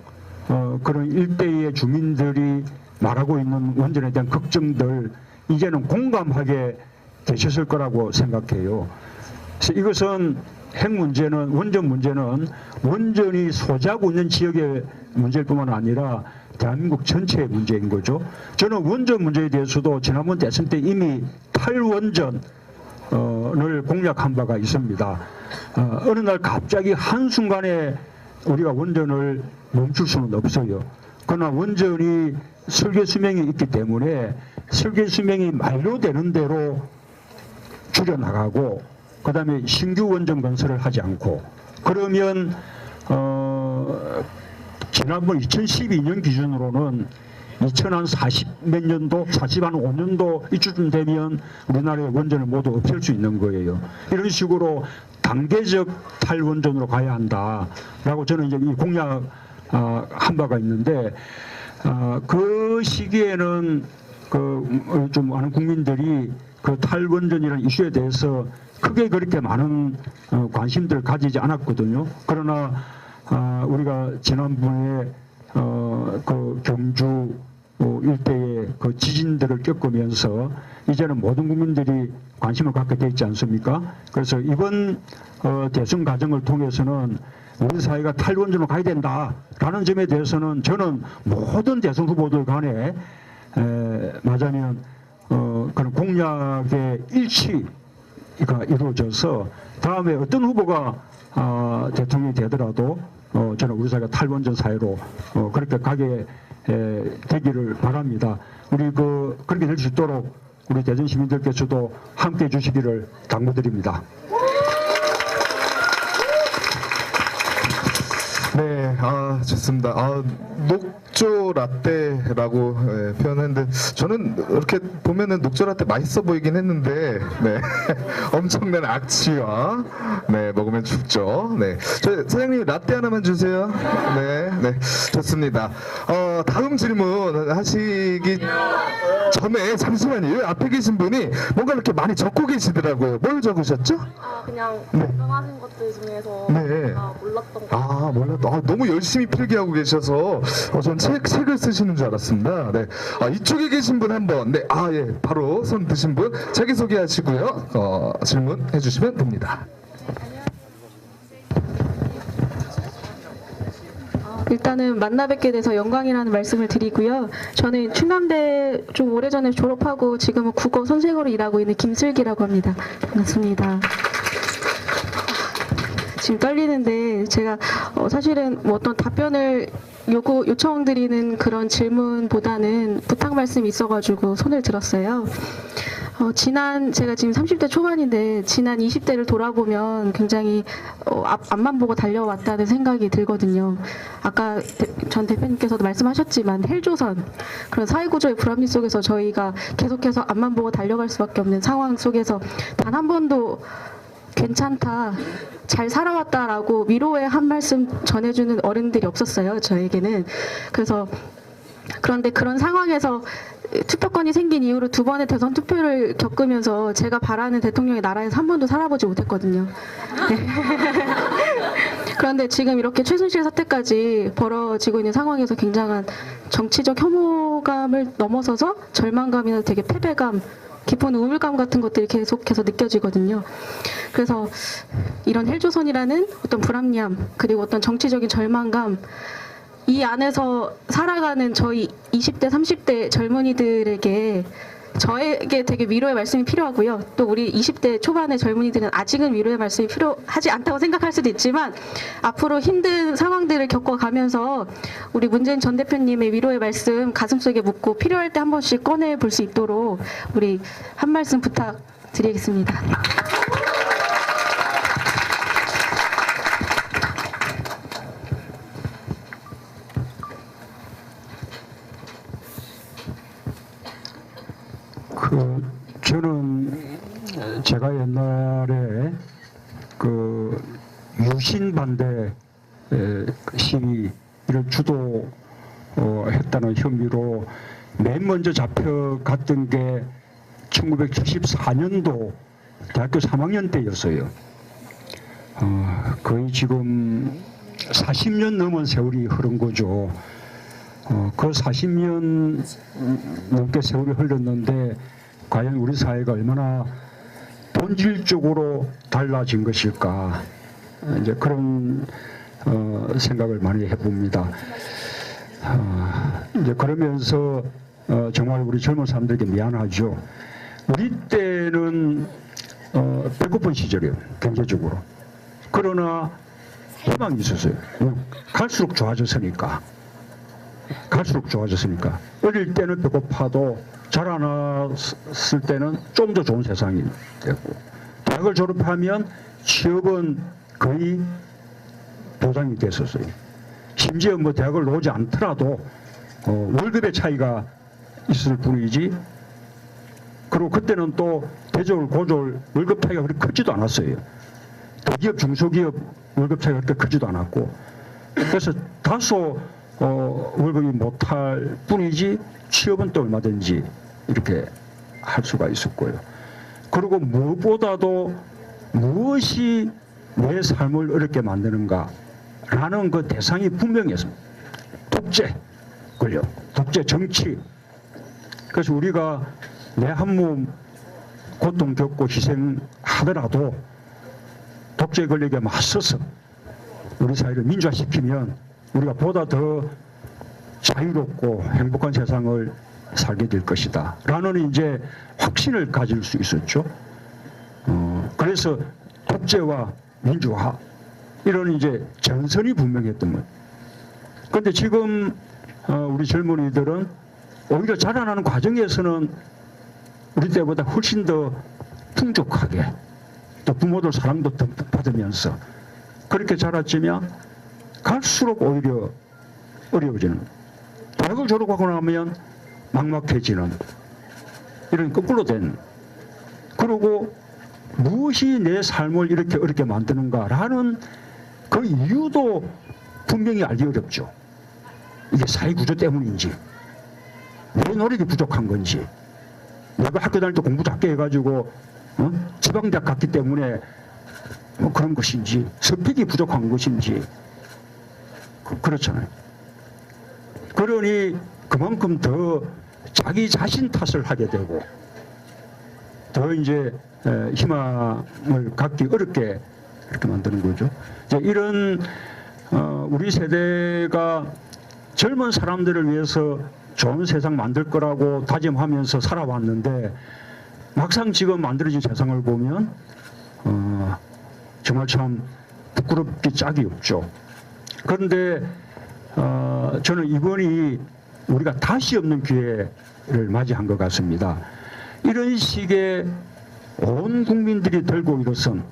그런 일대의 주민들이 말하고 있는 원전에 대한 걱정들 이제는 공감하게 되셨을 거라고 생각해요. 그래서 이것은 핵 문제는 원전 문제는 원전이 소지하고 있는 지역의 문제일 뿐만 아니라 대한민국 전체의 문제인 거죠. 저는 원전 문제에 대해서도 지난번 대선 때 이미 탈원전을 공약한 바가 있습니다. 어느 날 갑자기 한순간에 우리가 원전을 멈출 수는 없어요. 그러나 원전이 설계 수명이 있기 때문에 설계 수명이 만료되는 대로 줄여나가고 그 다음에 신규 원전 건설을 하지 않고 그러면 지난번 2012년 기준으로는 2040 몇 년도, 45년도 이쯤 되면 우리나라의 원전을 모두 없앨 수 있는 거예요. 이런 식으로 단계적 탈원전으로 가야 한다라고 저는 이제 이 공약 한 바가 있는데 그 시기에는 그 좀 많은 국민들이 그 탈원전이라는 이슈에 대해서 크게 그렇게 많은 관심들을 가지지 않았거든요. 그러나 우리가 지난번에 그 경주 일대의 그 지진들을 겪으면서 이제는 모든 국민들이 관심을 갖게 돼 있지 않습니까? 그래서 이번 대선 과정을 통해서는 우리 사회가 탈원전으로 가야 된다라는 점에 대해서는 저는 모든 대선 후보들 간에 말하자면 그런 공약의 일치가 이루어져서 다음에 어떤 후보가 대통령이 되더라도 저는 우리 사회가 탈원전 사회로 그렇게 가게 되기를 바랍니다. 우리 그렇게 될 수 있도록 우리 대전 시민들께서도 함께해 주시기를 당부드립니다. 네, 좋습니다. 녹조 라떼라고 표현했는데 저는 이렇게 보면은 녹조 라떼 맛있어 보이긴 했는데 네, 엄청난 악취와 네 먹으면 죽죠. 네, 저 사장님 라떼 하나만 주세요. 네, 네, 좋습니다. 다음 질문 하시기 전에 잠시만요. 앞에 계신 분이 뭔가 이렇게 많이 적고 계시더라고요. 뭘 적으셨죠? 그냥 네. 건강하신 것들 중에서 네. 몰랐던 거. 몰랐다. 너무 열심히 필기하고 계셔서 전 책을 쓰시는 줄 알았습니다. 네. 이쪽에 계신 분 한번 네. 예. 바로 손 드신 분 자기소개하시고요. 질문해 주시면 됩니다. 일단은 만나 뵙게 돼서 영광이라는 말씀을 드리고요. 저는 충남대 좀 오래전에 졸업하고 지금은 국어 선생으로 일하고 있는 김슬기라고 합니다. 반갑습니다. 지금 떨리는데 제가 사실은 뭐 어떤 답변을 요청드리는 그런 질문보다는 부탁 말씀이 있어가지고 손을 들었어요. 제가 지금 30대 초반인데 지난 20대를 돌아보면 굉장히 앞만 보고 달려왔다는 생각이 들거든요. 아까 전 대표님께서도 말씀하셨지만 헬조선 그런 사회구조의 불합리 속에서 저희가 계속해서 앞만 보고 달려갈 수밖에 없는 상황 속에서 단 한 번도 괜찮다, 잘 살아왔다라고 위로의 한 말씀 전해주는 어른들이 없었어요, 저에게는. 그래서 그런데 그런 상황에서 투표권이 생긴 이후로 두 번의 대선 투표를 겪으면서 제가 바라는 대통령의 나라에서 한 번도 살아보지 못했거든요. 네. 그런데 지금 이렇게 최순실 사태까지 벌어지고 있는 상황에서 굉장한 정치적 혐오감을 넘어서서 절망감이나 되게 패배감, 깊은 우울감 같은 것들이 계속해서 느껴지거든요. 그래서 이런 헬조선이라는 어떤 불합리함, 그리고 어떤 정치적인 절망감, 이 안에서 살아가는 저희 20대, 30대 젊은이들에게 저에게 되게 위로의 말씀이 필요하고요. 또 우리 20대 초반의 젊은이들은 아직은 위로의 말씀이 필요하지 않다고 생각할 수도 있지만 앞으로 힘든 상황들을 겪어가면서 우리 문재인 전 대표님의 위로의 말씀 가슴속에 묻고 필요할 때 한 번씩 꺼내 볼 수 있도록 우리 한 말씀 부탁드리겠습니다. 저는 제가 옛날에 그 유신 반대 시위를 주도했다는 혐의로 맨 먼저 잡혀갔던 게 1974년도 대학교 3학년 때였어요. 거의 지금 40년 넘은 세월이 흐른 거죠. 그 40년 넘게 세월이 흘렀는데 과연 우리 사회가 얼마나 본질적으로 달라진 것일까, 이제 그런 생각을 많이 해봅니다. 이제 그러면서 정말 우리 젊은 사람들에게 미안하죠. 우리 때는 배고픈 시절이에요, 경제적으로. 그러나 희망이 있었어요. 갈수록 좋아졌으니까. 어릴 때는 배고파도 자라났을 때는 좀 더 좋은 세상이 되고, 대학을 졸업하면 취업은 거의 보장이 됐었어요. 심지어 뭐 대학을 나오지 않더라도 월급의 차이가 있을 뿐이지. 그리고 그때는 또 대졸, 고졸 월급 차이가 그렇게 크지도 않았어요. 대기업, 중소기업 월급 차이가 그렇게 크지도 않았고, 그래서 다소 월급이 못할 뿐이지 취업은 또 얼마든지 이렇게 할 수가 있었고요. 그리고 무엇보다도 무엇이 내 삶을 어렵게 만드는가라는 그 대상이 분명했습니다. 독재 권력, 독재 정치. 그래서 우리가 내 한 몸 고통 겪고 희생하더라도 독재 권력에 맞서서 우리 사회를 민주화시키면 우리가 보다 더 자유롭고 행복한 세상을 살게 될 것이다 라는 이제 확신을 가질 수 있었죠. 그래서 독재와 민주화 이런 이제 전선이 분명했던 것. 그런데 지금 우리 젊은이들은 오히려 자라나는 과정에서는 우리 때보다 훨씬 더 풍족하게, 또 부모들 사랑도 듬뿍 받으면서 그렇게 자랐지만 갈수록 오히려 어려워지는, 대학을 졸업하고 나면 막막해지는 이런 거꾸로 된, 그리고 무엇이 내 삶을 이렇게 어렵게 만드는가라는 그 이유도 분명히 알기 어렵죠. 이게 사회구조 때문인지, 내 노력이 부족한 건지, 내가 학교 다닐 때 공부 작게 해가지고 지방대학 갔기 때문에 뭐 그런 것인지, 스펙이 부족한 것인지, 그렇잖아요. 그러니 그만큼 더 자기 자신 탓을 하게 되고 더 이제 희망을 갖기 어렵게 이렇게 만드는 거죠. 이제 이런 우리 세대가 젊은 사람들을 위해서 좋은 세상 만들 거라고 다짐하면서 살아왔는데 막상 지금 만들어진 세상을 보면 정말 참 부끄럽기 짝이 없죠. 그런데 저는 이번이 우리가 다시 없는 기회를 맞이한 것 같습니다. 이런 식의 온 국민들이 들고 일어선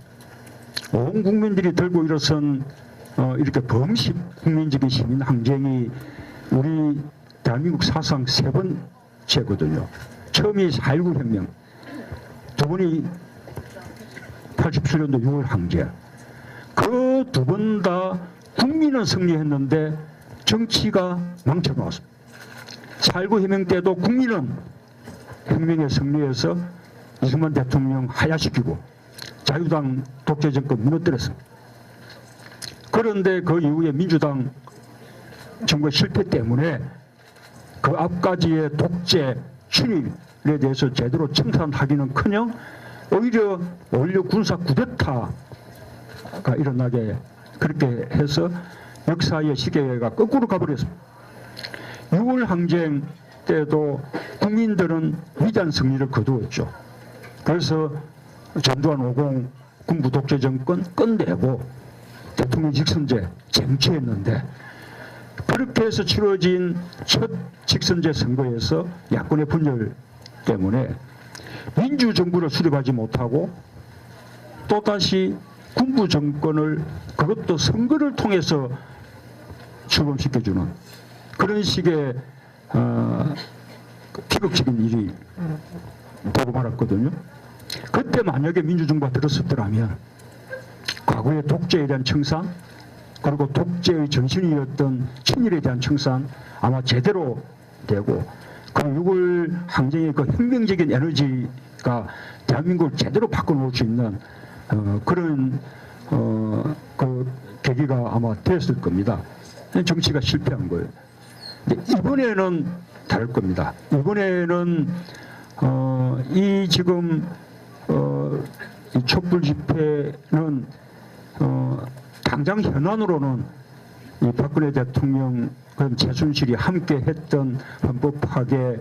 이렇게 범식 국민적인 시민 항쟁이 우리 대한민국 사상 세 번째거든요. 처음이 4.19 혁명, 두 번이 87년도 6월 항쟁. 그 두 번 다 국민은 승리했는데 정치가 망쳐놓았습니다. 4.19 혁명 때도 국민은 혁명에 승리해서 이승만 대통령 하야시키고 자유당 독재 정권 무너뜨렸습니다. 그런데 그 이후에 민주당 정부의 실패 때문에 그 앞까지의 독재 친일에 대해서 제대로 청산하기는커녕 오히려 군사 쿠데타가 일어나게 그렇게 해서 역사의 시계가 거꾸로 가버렸습니다. 6월 항쟁 때도 국민들은 위대한 승리를 거두었죠. 그래서 전두환 5공 군부 독재 정권 끝내고 대통령 직선제 쟁취했는데 그렇게 해서 치러진 첫 직선제 선거에서 야권의 분열 때문에 민주정부를 수립하지 못하고 또다시 군부 정권을 그것도 선거를 통해서 출범시켜주는 그런 식의 비극적인 일이 되고 말았거든요. 그때 만약에 민주정부가 들었었더라면 과거의 독재에 대한 청산 그리고 독재의 전신이었던 친일에 대한 청산 아마 제대로 되고 그 6월 항쟁의 그 혁명적인 에너지가 대한민국을 제대로 바꿔놓을 수 있는 그런 그 계기가 아마 됐을 겁니다. 정치가 실패한 거예요. 근데 이번에는 다를 겁니다. 이번에는 이 지금 이 촛불 집회는 당장 현안으로는 이 박근혜 대통령 그런 최순실이 함께 했던 헌법 파괴,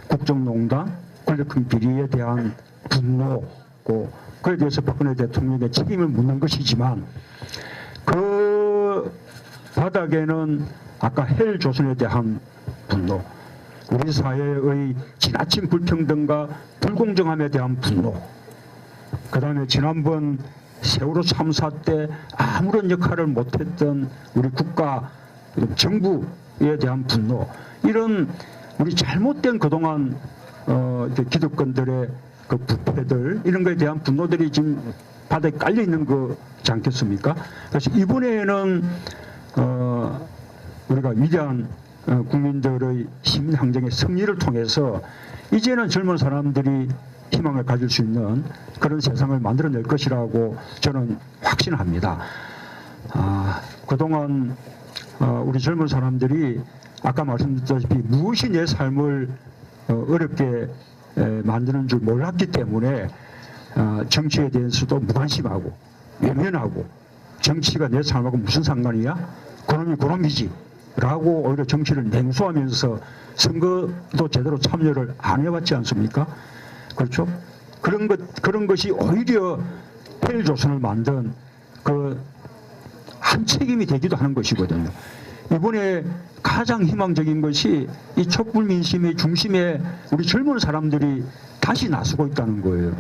국정농단, 권력형 비리에 대한 분노고 그에 대해서 박근혜 대통령의 책임을 묻는 것이지만 그 바닥에는 아까 헬조선에 대한 분노, 우리 사회의 지나친 불평등과 불공정함에 대한 분노, 그 다음에 지난번 세월호 참사 때 아무런 역할을 못했던 우리 국가 정부에 대한 분노, 이런 우리 잘못된 그동안 기득권들의 그 부패들 이런 것에 대한 분노들이 지금 바닥에 깔려 있는 거지 않겠습니까? 그래서 이번에는 우리가 위대한 국민들의 시민항쟁의 승리를 통해서 이제는 젊은 사람들이 희망을 가질 수 있는 그런 세상을 만들어낼 것이라고 저는 확신합니다. 그동안 우리 젊은 사람들이 아까 말씀드렸다시피 무엇이 내 삶을 어렵게 만드는 줄 몰랐기 때문에 정치에 대해서도 무관심하고 외면하고 정치가 내 삶하고 무슨 상관이야? 그놈이 그놈이지 라고 오히려 정치를 냉소하면서 선거도 제대로 참여를 안 해왔지 않습니까? 그렇죠? 그런 것이 오히려 헬조선을 만든 그 한 책임이 되기도 하는 것이거든요. 이번에 가장 희망적인 것이 이 촛불 민심의 중심에 우리 젊은 사람들이 다시 나서고 있다는 거예요.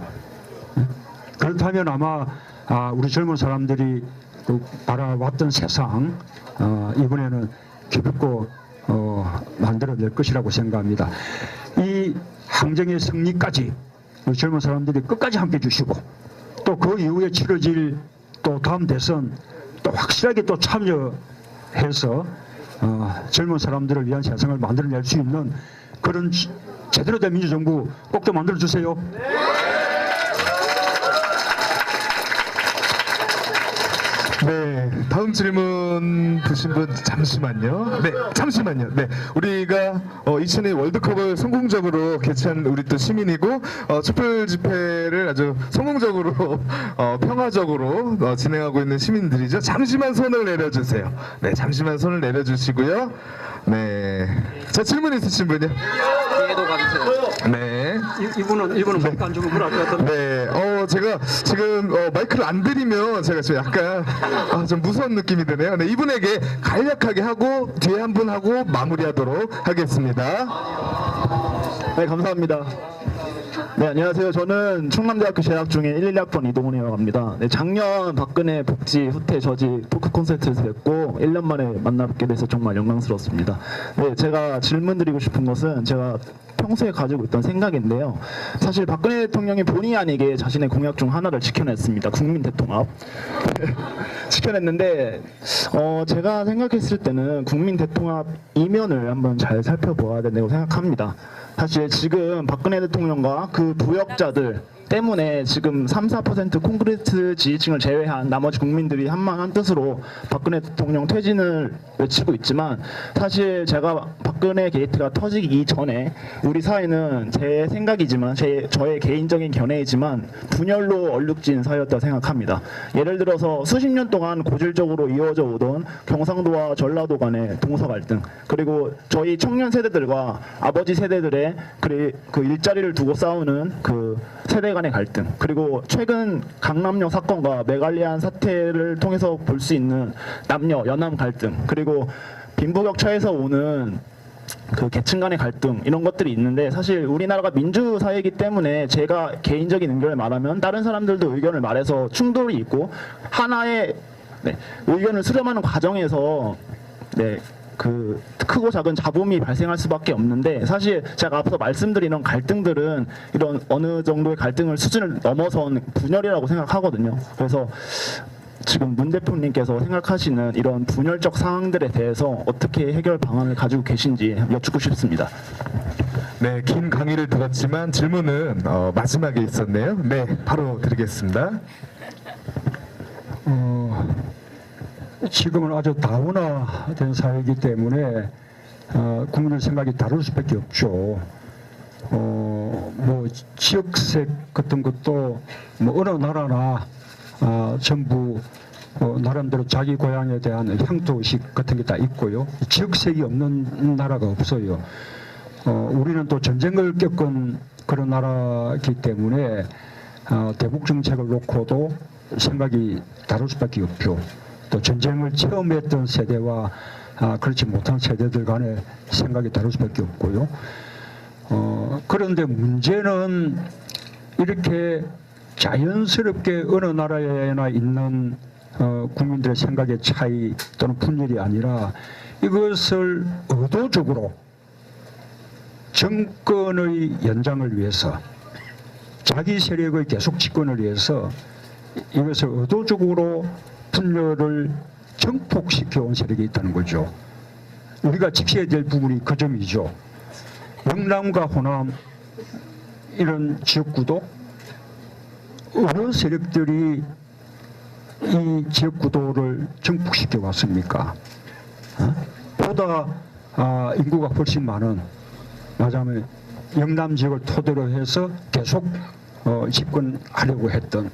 그렇다면 아마 우리 젊은 사람들이 바라왔던 세상 이번에는 기쁘고 만들어낼 것이라고 생각합니다. 이 항쟁의 승리까지 우리 젊은 사람들이 끝까지 함께 해주시고 또 그 이후에 치러질 또 다음 대선 또 확실하게 또 참여해서 젊은 사람들을 위한 세상을 만들어낼 수 있는 그런 제대로 된 민주정부 꼭 좀 만들어주세요. 네, 다음 질문 주신 분 잠시만요. 네, 잠시만요. 네, 우리가 2002 월드컵을 성공적으로 개최한 우리 또 시민이고 촛불 집회를 아주 성공적으로 평화적으로 진행하고 있는 시민들이죠. 잠시만 손을 내려주세요. 네, 잠시만 손을 내려주시고요. 네, 자 질문 있으신 분요? 뒤에도 가주세요. 네. 이분은 마이크 안 주면 뭐라 할 것 같은데. 네, 제가 지금 마이크를 안 드리면 제가 좀 약간 좀 무서운 느낌이 드네요. 네, 이분에게 간략하게 하고 뒤에 한 분 하고 마무리하도록 하겠습니다. 네, 감사합니다. 네, 안녕하세요. 저는 충남대학교 재학 중인 112학번 이동훈이라고 합니다. 네, 작년 박근혜 복지 후퇴 저지 토크 콘서트에서 뵙고 1년 만에 만나뵙게 돼서 정말 영광스럽습니다. 네, 제가 질문 드리고 싶은 것은 제가 평소에 가지고 있던 생각인데요. 사실 박근혜 대통령이 본의 아니게 자신의 공약 중 하나를 지켜냈습니다. 국민 대통합. 지켜냈는데 제가 생각했을 때는 국민 대통합 이면을 한번 잘 살펴보아야 된다고 생각합니다. 사실 지금 박근혜 대통령과 그 부역자들 때문에 지금 3-4% 콘크리트 지지층을 제외한 나머지 국민들이 한마음 한뜻으로 박근혜 대통령 퇴진을 외치고 있지만, 사실 제가 박근혜 게이트가 터지기 이전에 우리 사회는 제 생각이지만 저의 개인적인 견해이지만 분열로 얼룩진 사회였다고 생각합니다. 예를 들어서 수십 년 동안 고질적으로 이어져 오던 경상도와 전라도 간의 동서 갈등, 그리고 저희 청년 세대들과 아버지 세대들의 그 일자리를 두고 싸우는 그 세대 간의 갈등, 그리고 최근 강남역 사건과 메갈리안 사태를 통해서 볼 수 있는 남녀 연함 갈등, 그리고 빈부격차에서 오는 그 계층 간의 갈등, 이런 것들이 있는데, 사실 우리나라가 민주 사회이기 때문에 제가 개인적인 의견을 말하면 다른 사람들도 의견을 말해서 충돌이 있고 하나의 의견을 수렴하는 과정에서 그 크고 작은 잡음이 발생할 수밖에 없는데, 사실 제가 앞서 말씀드린 이런 갈등들은 이런 어느 정도의 갈등을 수준을 넘어선 분열이라고 생각하거든요. 그래서 지금 문 대표님께서 생각하시는 이런 분열적 상황들에 대해서 어떻게 해결 방안을 가지고 계신지 여쭙고 싶습니다. 네, 긴 강의를 들었지만 질문은 마지막에 있었네요. 네, 바로 드리겠습니다. 지금은 아주 다문화된 사회이기 때문에 국민의 생각이 다를 수밖에 없죠. 뭐 지역색 같은 것도 뭐 어느 나라나 전부 나름대로 자기 고향에 대한 향토의식 같은 게 다 있고요. 지역색이 없는 나라가 없어요. 우리는 또 전쟁을 겪은 그런 나라이기 때문에 대북 정책을 놓고도 생각이 다를 수밖에 없죠. 또 전쟁을 체험했던 세대와 그렇지 못한 세대들 간의 생각이 다를 수밖에 없고요. 그런데 문제는 이렇게 자연스럽게 어느 나라에나 있는 국민들의 생각의 차이 또는 분열이 아니라 이것을 의도적으로 정권의 연장을 위해서, 자기 세력의 계속 집권을 위해서 이것을 의도적으로 분열을 정폭시켜 온 세력이 있다는 거죠. 우리가 지켜야 될 부분이 그 점이죠. 영남과 호남 이런 지역구도 어느 세력들이 이 지역구도를 정폭시켜 왔습니까? 보다 인구가 훨씬 많은, 말하자면 영남 지역을 토대로 해서 계속 집권하려고 했던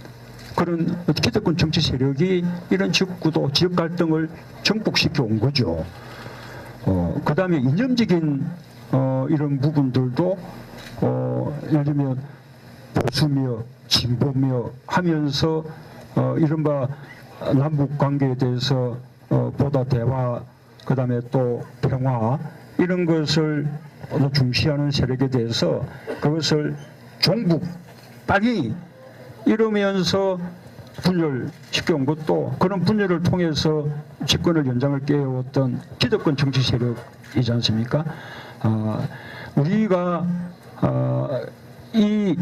그런 어떻게든 정치 세력이 이런 지역구도, 지역 갈등을 정복시켜 온 거죠. 그 다음에 이념적인 이런 부분들도 예를 들면 보수며 진보며 하면서 이른바 남북 관계에 대해서 보다 대화, 그 다음에 또 평화 이런 것을 중시하는 세력에 대해서 그것을 종북, 빨리 이러면서 분열시켜 온 것도 그런 분열을 통해서 집권을 연장을 깨웠던 기득권 정치 세력이지 않습니까? 우리가 이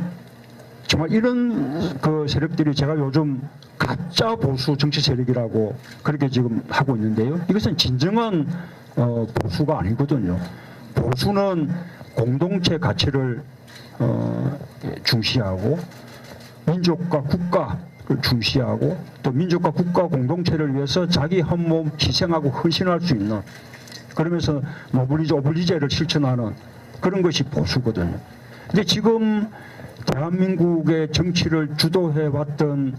정말 이런 그 세력들이 제가 요즘 가짜 보수 정치 세력이라고 그렇게 지금 하고 있는데요. 이것은 진정한 보수가 아니거든요. 보수는 공동체 가치를 중시하고 민족과 국가를 중시하고 또 민족과 국가 공동체를 위해서 자기 한몸 희생하고 헌신할 수 있는, 그러면서 노블리제 오블리제를 실천하는 그런 것이 보수거든요. 근데 지금 대한민국의 정치를 주도해왔던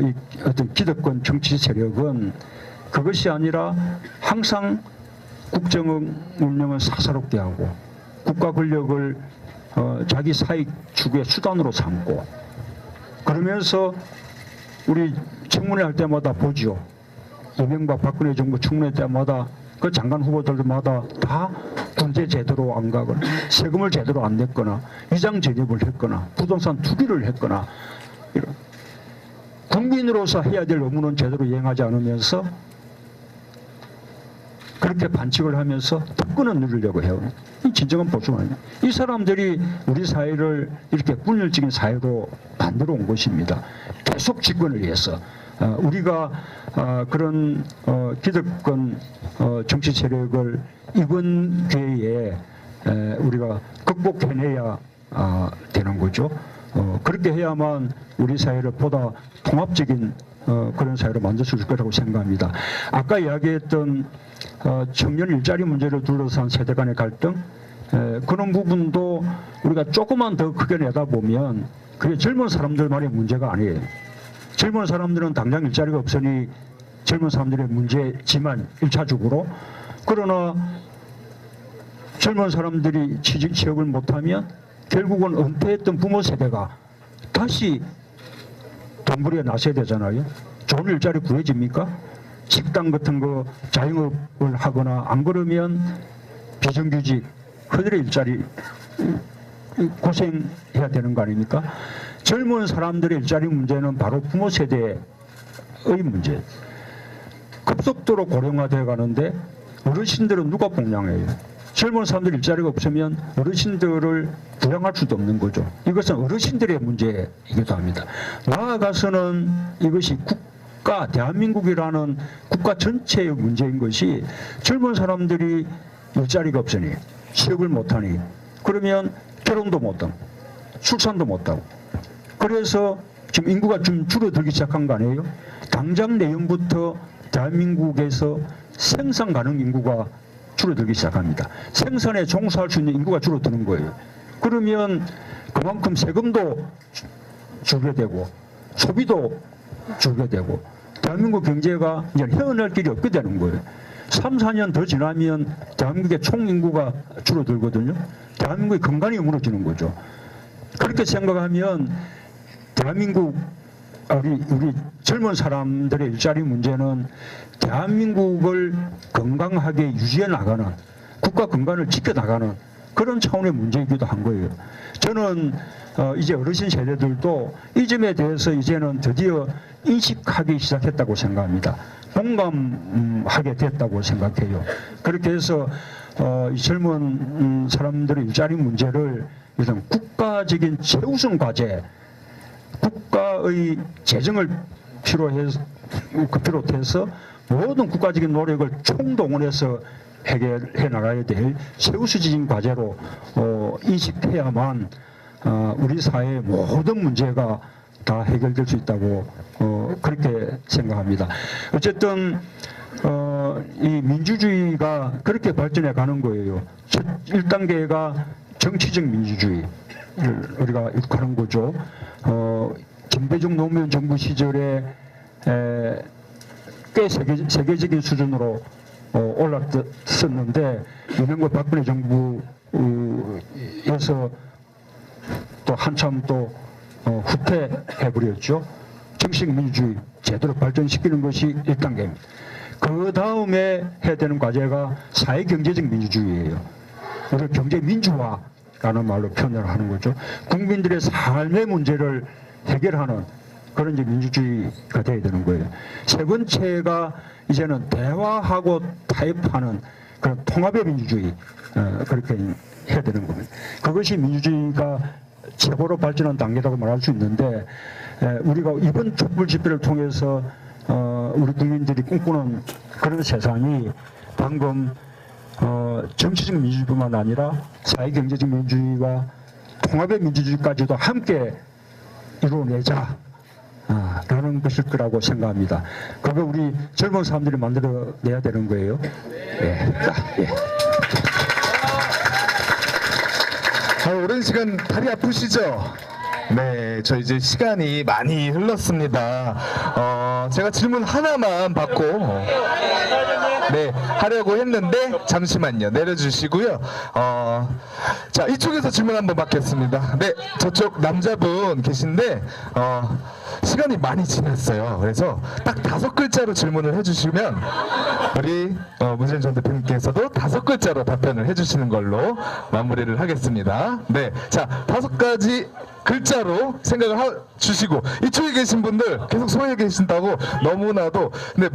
이 어떤 기득권 정치 세력은 그것이 아니라 항상 국정 운영을 사사롭게 하고 국가 권력을 자기 사익 추구의 수단으로 삼고, 그러면서 우리 청문회 할 때마다 보죠. 이명박 박근혜 정부 청문회 때마다 그 장관 후보들마다 다 군제 제대로 안 가거나 세금을 제대로 안 냈거나 위장 전입을 했거나 부동산 투기를 했거나 이런 국민으로서 해야 될 의무는 제대로 이행하지 않으면서 그렇게 반칙을 하면서 특권을 누리려고 해요. 이 진정한 보수가 아니에요. 이 사람들이 우리 사회를 이렇게 분열적인 사회로 만들어 온 것입니다. 계속 집권을 위해서. 우리가 그런 기득권 정치 세력을 이번 기회에 우리가 극복해내야 되는 거죠. 그렇게 해야만 우리 사회를 보다 통합적인 그런 사회로 만들 수 있을 거라고 생각합니다. 아까 이야기했던 청년 일자리 문제를 둘러싼 세대 간의 갈등, 그런 부분도 우리가 조금만 더 크게 내다보면 그게 젊은 사람들만의 문제가 아니에요. 젊은 사람들은 당장 일자리가 없으니 젊은 사람들의 문제지만 1차적으로, 그러나 젊은 사람들이 취직을 못하면 결국은 은퇴했던 부모 세대가 다시 돈벌이에 나서야 되잖아요. 좋은 일자리 구해집니까? 식당 같은 거 자영업을 하거나 안 그러면 비정규직 그들의 일자리 고생해야 되는 거 아닙니까? 젊은 사람들의 일자리 문제는 바로 부모 세대의 문제. 급속도로 고령화되어 가는데 어르신들은 누가 복양해요? 젊은 사람들 일자리가 없으면 어르신들을 부양할 수도 없는 거죠. 이것은 어르신들의 문제이기도 합니다. 나아가서는 이것이 국가, 대한민국이라는 국가 전체의 문제인 것이 젊은 사람들이 일자리가 없으니 취업을 못하니 그러면 결혼도 못하고 출산도 못하고 그래서 지금 인구가 좀 줄어들기 시작한 거 아니에요? 당장 내년부터 대한민국에서 생산 가능 인구가 줄어들기 시작합니다. 생산에 종사할 수 있는 인구가 줄어드는 거예요. 그러면 그만큼 세금도 줄게 되고 소비도 줄게 되고 대한민국 경제가 이제 헤어날 길이 없게 되는 거예요. 3, 4년 더 지나면 대한민국의 총인구가 줄어들거든요. 대한민국의 건강이 무너지는 거죠. 그렇게 생각하면 대한민국 우리 젊은 사람들의 일자리 문제는 대한민국을 건강하게 유지해 나가는, 국가 건강을 지켜 나가는 그런 차원의 문제이기도 한 거예요. 저는 이제 어르신 세대들도 이 점에 대해서 이제는 드디어 인식하기 시작했다고 생각합니다. 공감하게 됐다고 생각해요. 그렇게 해서 이 젊은 사람들의 일자리 문제를 이런 국가적인 최우선 과제, 국가의 재정을 비롯해서 모든 국가적인 노력을 총동원해서 해결해 나가야 될 최우수적인 과제로 인식해야만 우리 사회의 모든 문제가 다 해결될 수 있다고 그렇게 생각합니다. 어쨌든 이 민주주의가 그렇게 발전해 가는 거예요. 첫 1단계가 정치적 민주주의를 우리가 일컫는 거죠. 김대중 노무현 정부 시절에 꽤 세계적인 수준으로 올랐었는데 이명박 박근혜 정부에서 또 한참 또 후퇴해버렸죠. 정식 민주주의 제대로 발전시키는 것이 1단계입니다. 그 다음에 해야 되는 과제가 사회경제적 민주주의예요. 우리 경제민주화라는 말로 표현을 하는 거죠. 국민들의 삶의 문제를 해결하는 그런 이제 민주주의가 되어야 되는 거예요. 세 번째가 이제는 대화하고 타협하는 그런 통합의 민주주의, 그렇게 해야 되는 겁니다. 그것이 민주주의가 최고로 발전한 단계라고 말할 수 있는데, 우리가 이번 촛불 집회를 통해서 우리 국민들이 꿈꾸는 그런 세상이 방금 정치적 민주주의뿐만 아니라 사회경제적 민주주의와 통합의 민주주의까지도 함께 이루어내자 라는 것일 거라고 생각합니다. 그거 우리 젊은 사람들이 만들어내야 되는 거예요. 예. 예. 오랜 시간 다리 아프시죠? 네, 저 이제 시간이 많이 흘렀습니다. 제가 질문 하나만 받고 네, 하려고 했는데 잠시만요. 내려주시고요. 자, 이쪽에서 질문 한번 받겠습니다. 네, 저쪽 남자분 계신데 시간이 많이 지났어요. 그래서 딱 5글자로 질문을 해주시면 우리 문재인 전 대표님께서도 5글자로 답변을 해주시는 걸로 마무리를 하겠습니다. 네, 자 5가지 글자로 생각을 주시고 이쪽에 계신 분들 계속 소에 계신다고 너무나도 근데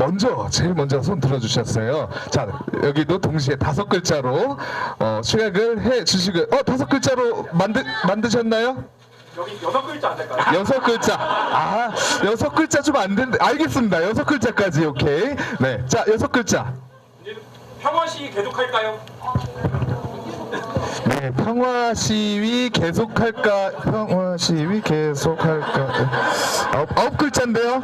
제일 먼저 손 들어주셨어요. 자 여기도 동시에 5글자로 시각을 해주시고 5글자로 만드셨나요? 여기 6글자 안 될까요? 6글자. 6글자 좀 안 된다. 알겠습니다. 6글자까지 오케이. 네, 자 6글자. 이제 평화 시위 계속할까요? 네, 평화 시위 계속할까? 평화 시위 계속할까? 아홉 글자인데요.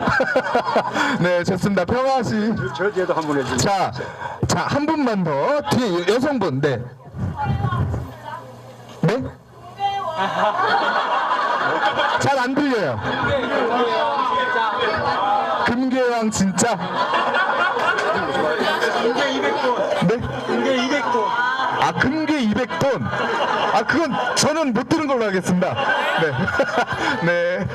네, 좋습니다. 평화 시위. 저 뒤에도 한번 해주세요. 자, 한 분만 더. 뒤에 여성분. 네. 네? 잘 안 들려요. 금괴왕 진짜. 금괴 200돈. 네? 금괴 200돈. 금괴 200돈. 그건 저는 못 들은 걸로 하겠습니다. 네. 네.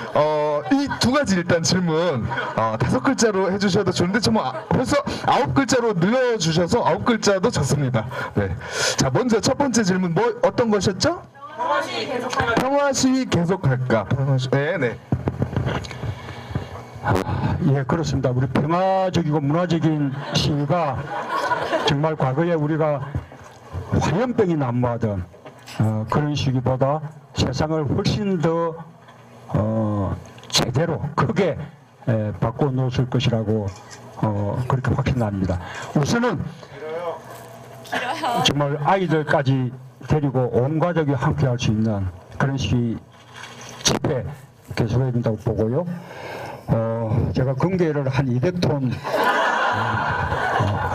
이 2가지 일단 질문 5글자로 해주셔도 좋은데 벌써 9글자로 늘려주셔서 9글자도 좋습니다. 네. 자, 먼저 첫 번째 질문 어떤 것이었죠? 평화 시위 계속할까요? 평화 시위 계속할까? 네. 예, 그렇습니다. 우리 평화적이고 문화적인 시위가 정말 과거에 우리가 화염병이 난무하던 그런 시기보다 세상을 훨씬 더 제대로 크게 바꿔놓을 것이라고 그렇게 확신합니다. 우선은 정말 아이들까지 데리고 온 가족이 함께 할 수 있는 그런 시기 집회 계속해야 된다고 보고요. 제가 금괴를 한 200톤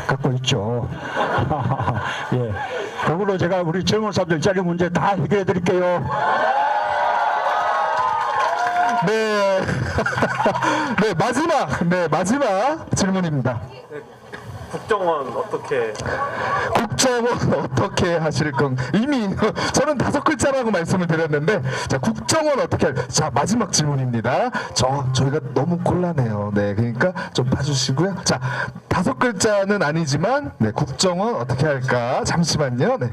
갖고 있죠. 예, 그걸로 제가 우리 젊은 사람들 짜리 문제 다 해결해 드릴게요. 네. 네, 마지막 질문입니다. 국정원 어떻게? 국정원 어떻게 하실 이미 저는 5글자라고 말씀을 드렸는데 자 국정원 어떻게 자 마지막 질문입니다. 저희가 너무 곤란해요. 네, 그러니까 좀 봐주시고요. 자 5글자는 아니지만 네 국정원 어떻게 할까 잠시만요. 네.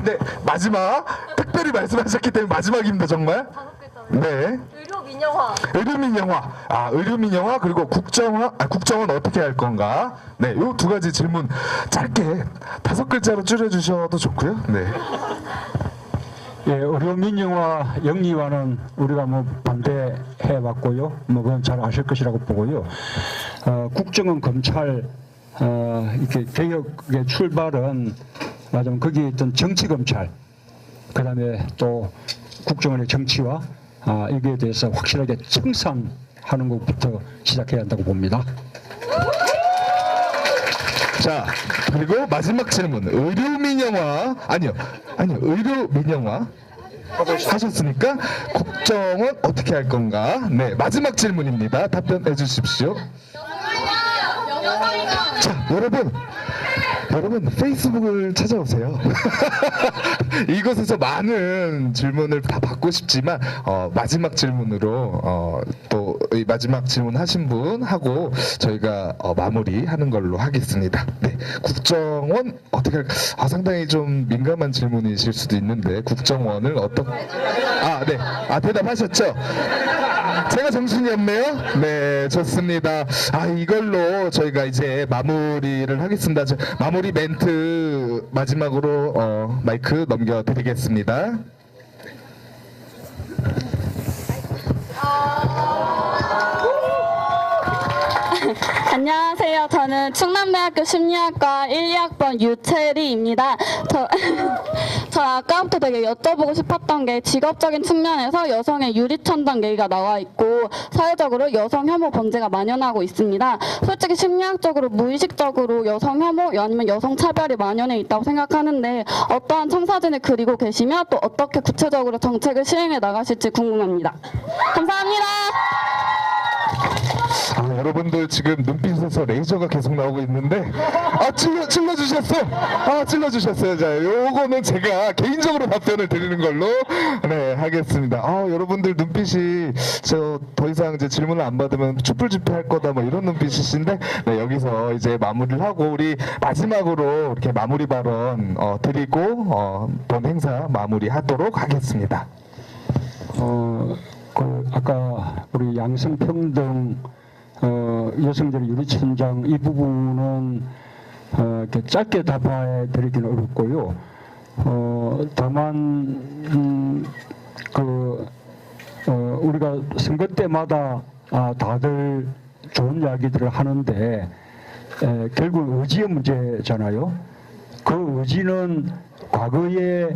네 마지막 특별히 말씀하셨기 때문에 마지막입니다 정말. 5글자. 네. 의료민영화. 의료민영화. 의료민영화 그리고 국정원 어떻게 할 건가? 네, 요 2가지 질문 짧게 5글자로 줄여주셔도 좋고요. 네. 예, 의료민영화 영리화는 우리가 반대해 왔고요. 그건 잘 아실 것이라고 보고요. 국정원 검찰 이렇게 개혁의 출발은 맞으면 거기에 있던 정치 검찰, 그다음에 또 국정원의 정치화 여기에 대해서 확실하게 청산하는 것부터 시작해야 한다고 봅니다. 자, 그리고 마지막 질문. 의료민영화 의료민영화 하셨으니까 국정원 어떻게 할 건가? 네, 마지막 질문입니다. 답변해 주십시오. 자, 여러분 페이스북을 찾아오세요. 이곳에서 많은 질문을 다 받고 싶지만 마지막 질문으로 또 이 마지막 질문 하신 분 하고 저희가 마무리하는 걸로 하겠습니다. 네, 국정원 어떻게 할까? 상당히 좀 민감한 질문이실 수도 있는데 국정원을 네, 대답하셨죠? 제가 정신이 없네요. 네, 좋습니다. 이걸로 저희가 이제 마무리를 하겠습니다. 마무리 멘트 마지막으로 마이크 넘겨드리겠습니다. 안녕하세요. 저는 충남대학교 심리학과 1, 2학번 유채리입니다. 저 아까부터 되게 여쭤보고 싶었던 게 직업적인 측면에서 여성의 유리천장 얘기가 나와 있고 사회적으로 여성 혐오 범죄가 만연하고 있습니다. 솔직히 심리학적으로 무의식적으로 여성 혐오 아니면 여성 차별이 만연해 있다고 생각하는데 어떠한 청사진을 그리고 계시며 또 어떻게 구체적으로 정책을 시행해 나가실지 궁금합니다. 감사합니다. 아, 여러분들 지금 눈빛에서 레이저가 계속 나오고 있는데 찔러주셨어요. 찔러주셨어요. 자, 요거는 제가 개인적으로 답변을 드리는 걸로 네 하겠습니다. 여러분들 눈빛이 저 더 이상 이제 질문을 안 받으면 촛불 집회할 거다 뭐 이런 눈빛이신데 네, 여기서 이제 마무리를 하고 우리 마지막으로 이렇게 마무리 발언 드리고 본 행사 마무리하도록 하겠습니다. 아까 우리 양성평등 여성들의 유리천장 이 부분은 이렇게 짧게 답해 드리기는 어렵고요. 다만 우리가 선거 때마다 다들 좋은 이야기들을 하는데 결국 의지의 문제잖아요. 그 의지는 과거에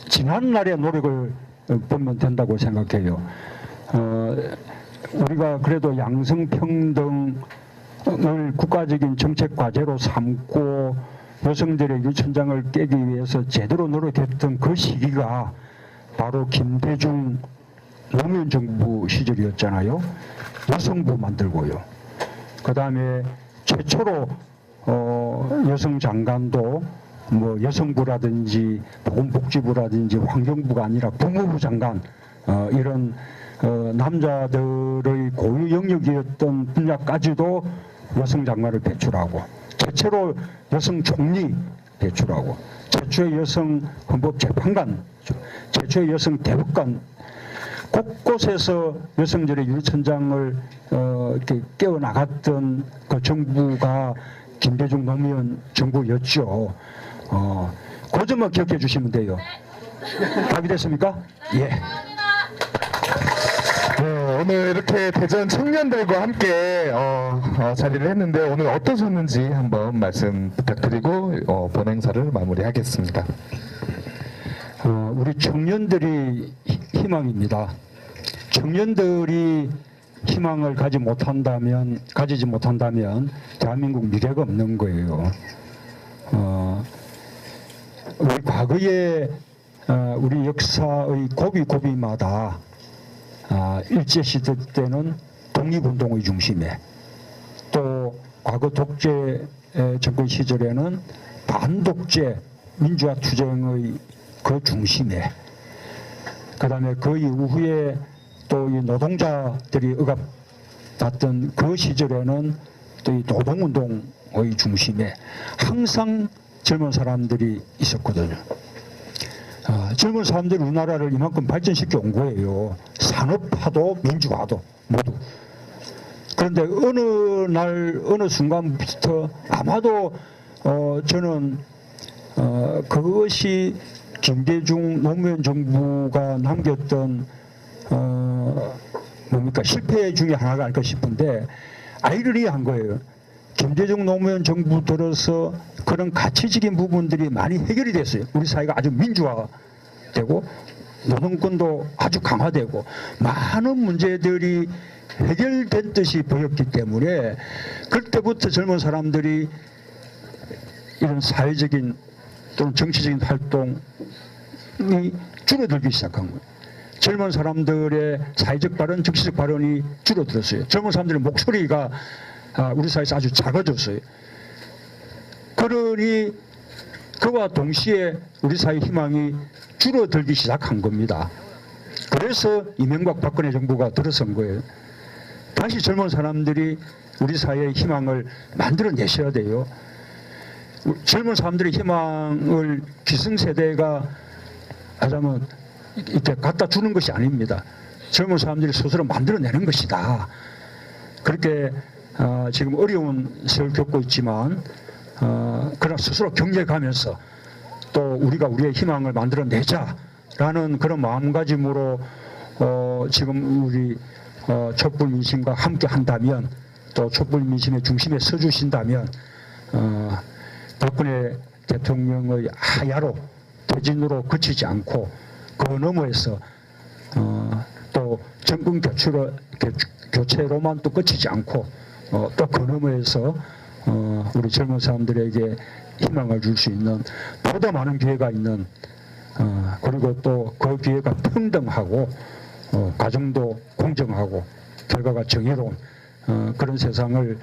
지난 날의 노력을 보면 된다고 생각해요. 우리가 그래도 양성평등을 국가적인 정책 과제로 삼고 여성들의 유리천장을 깨기 위해서 제대로 노력했던 그 시기가 바로 김대중 노무현 정부 시절이었잖아요. 여성부 만들고요. 그 다음에 최초로 여성 장관도 뭐 여성부라든지 보건복지부라든지 환경부가 아니라 국무부 장관 이런 남자들의 고유 영역이었던 분야까지도 여성 장관을 배출하고 최초로 여성 총리 배출하고 최초의 여성 헌법재판관, 최초의 여성 대법관 곳곳에서 여성들의 유리천장을 이렇게 깨어나갔던 그 정부가 김대중 노무현 정부였죠. 그 점만 기억해 주시면 돼요. 답이 됐습니까? 예. 오늘 이렇게 대전 청년들과 함께 자리를 했는데 오늘 어떠셨는지 한번 말씀 부탁드리고 본 행사를 마무리하겠습니다. 우리 청년들이 희망입니다. 청년들이 희망을 가지지 못한다면 대한민국 미래가 없는 거예요. 우리 과거에 우리 역사의 고비고비마다 일제시대 때는 독립운동의 중심에 또 과거 독재 정권 시절에는 반독재 민주화 투쟁의 그 중심에 그 다음에 그 이후에 또 이 노동자들이 억압받던 그 시절에는 또 이 노동운동의 중심에 항상 젊은 사람들이 있었거든요. 젊은 사람들이 우리나라를 이만큼 발전시켜 온 거예요. 산업화도 민주화도 모두. 그런데 어느 날 어느 순간부터 아마도 저는 그것이 김대중 노무현 정부가 남겼던 실패 중에 하나가 아닐까 싶은데 아이러니한 거예요. 김대중 노무현 정부 들어서 그런 가치적인 부분들이 많이 해결이 됐어요. 우리 사회가 아주 민주화되고 노동권도 아주 강화되고 많은 문제들이 해결된 듯이 보였기 때문에 그때부터 젊은 사람들이 이런 사회적인 또는 정치적인 활동이 줄어들기 시작한 거예요. 젊은 사람들의 사회적 발언, 정치적 발언이 줄어들었어요. 젊은 사람들의 목소리가 우리 사회에서 아주 작아졌어요. 그러니 그와 동시에 우리 사회 희망이 줄어들기 시작한 겁니다. 그래서 이명박 박근혜 정부가 들어선 거예요. 다시 젊은 사람들이 우리 사회의 희망을 만들어내셔야 돼요. 젊은 사람들의 희망을 기성세대가 하자면 이렇게 갖다 주는 것이 아닙니다. 젊은 사람들이 스스로 만들어내는 것이다. 그렇게 지금 어려운 세월 겪고 있지만 그러나 스스로 경쟁하면서 또 우리가 우리의 희망을 만들어내자라는 그런 마음가짐으로 지금 우리 촛불민심과 함께 한다면 또 촛불민심의 중심에 서주신다면 박근혜 대통령의 하야로 퇴진으로 그치지 않고 그 너머에서 또 정권 교체로만 또 그치지 않고 또 그 너머에서 우리 젊은 사람들에게 희망을 줄 수 있는 보다 많은 기회가 있는 그리고 또 그 기회가 평등하고 가정도 공정하고 결과가 정의로운 그런 세상을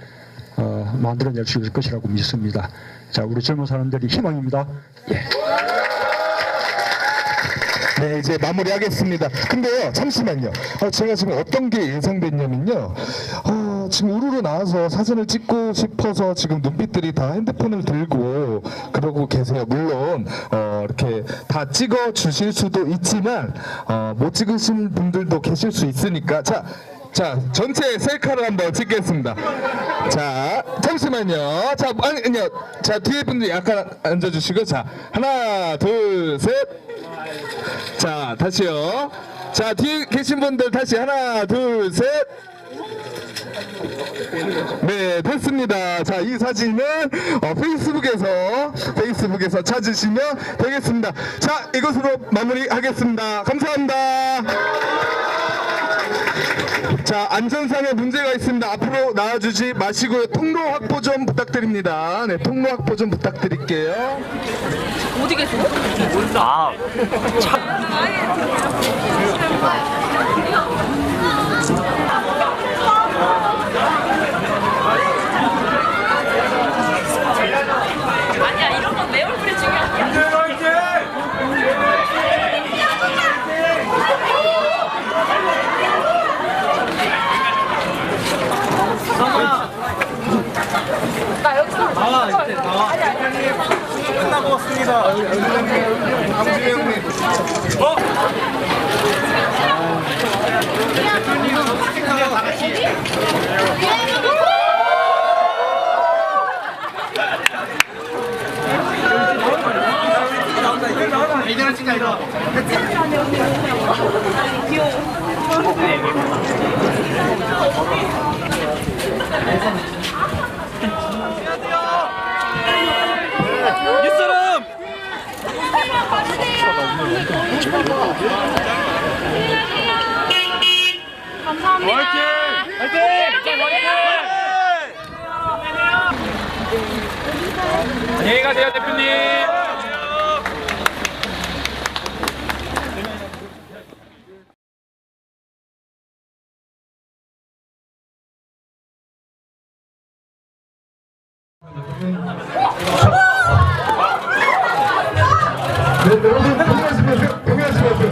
만들어낼 수 있을 것이라고 믿습니다. 자, 우리 젊은 사람들이 희망입니다. 예. 네, 이제 마무리하겠습니다. 근데요, 잠시만요. 제가 지금 어떤 게 예상됐냐면요. 지금 우르르 나와서 사진을 찍고 싶어서 지금 눈빛들이 다 핸드폰을 들고 그러고 계세요. 물론 이렇게 다 찍어 주실 수도 있지만 못 찍으신 분들도 계실 수 있으니까 자, 전체 셀카를 한번 찍겠습니다. 자, 잠시만요. 자, 아니요. 자, 뒤에 분들 약간 앉아주시고 자, 하나, 둘, 셋. 자, 다시요. 자, 뒤에 계신 분들 다시 하나, 둘, 셋. 네, 됐습니다. 자, 이 사진은 페이스북에서 찾으시면 되겠습니다. 자, 이것으로 마무리하겠습니다. 감사합니다. 자, 안전상의 문제가 있습니다. 앞으로 나와주지 마시고요. 통로 확보 좀 부탁드립니다. 네, 통로 확보 좀 부탁드릴게요. 어디 계세요? 아니야, 이런 건 내 얼굴이 중요한 게 아니야. 나 여기서 나와. 끝나고 왔습니다. 강수희 형님. 이대로 찍자 이거. 윗사람! 감사합니다. 안녕히 가세요, 대표님. 여러분, 동의하시면서.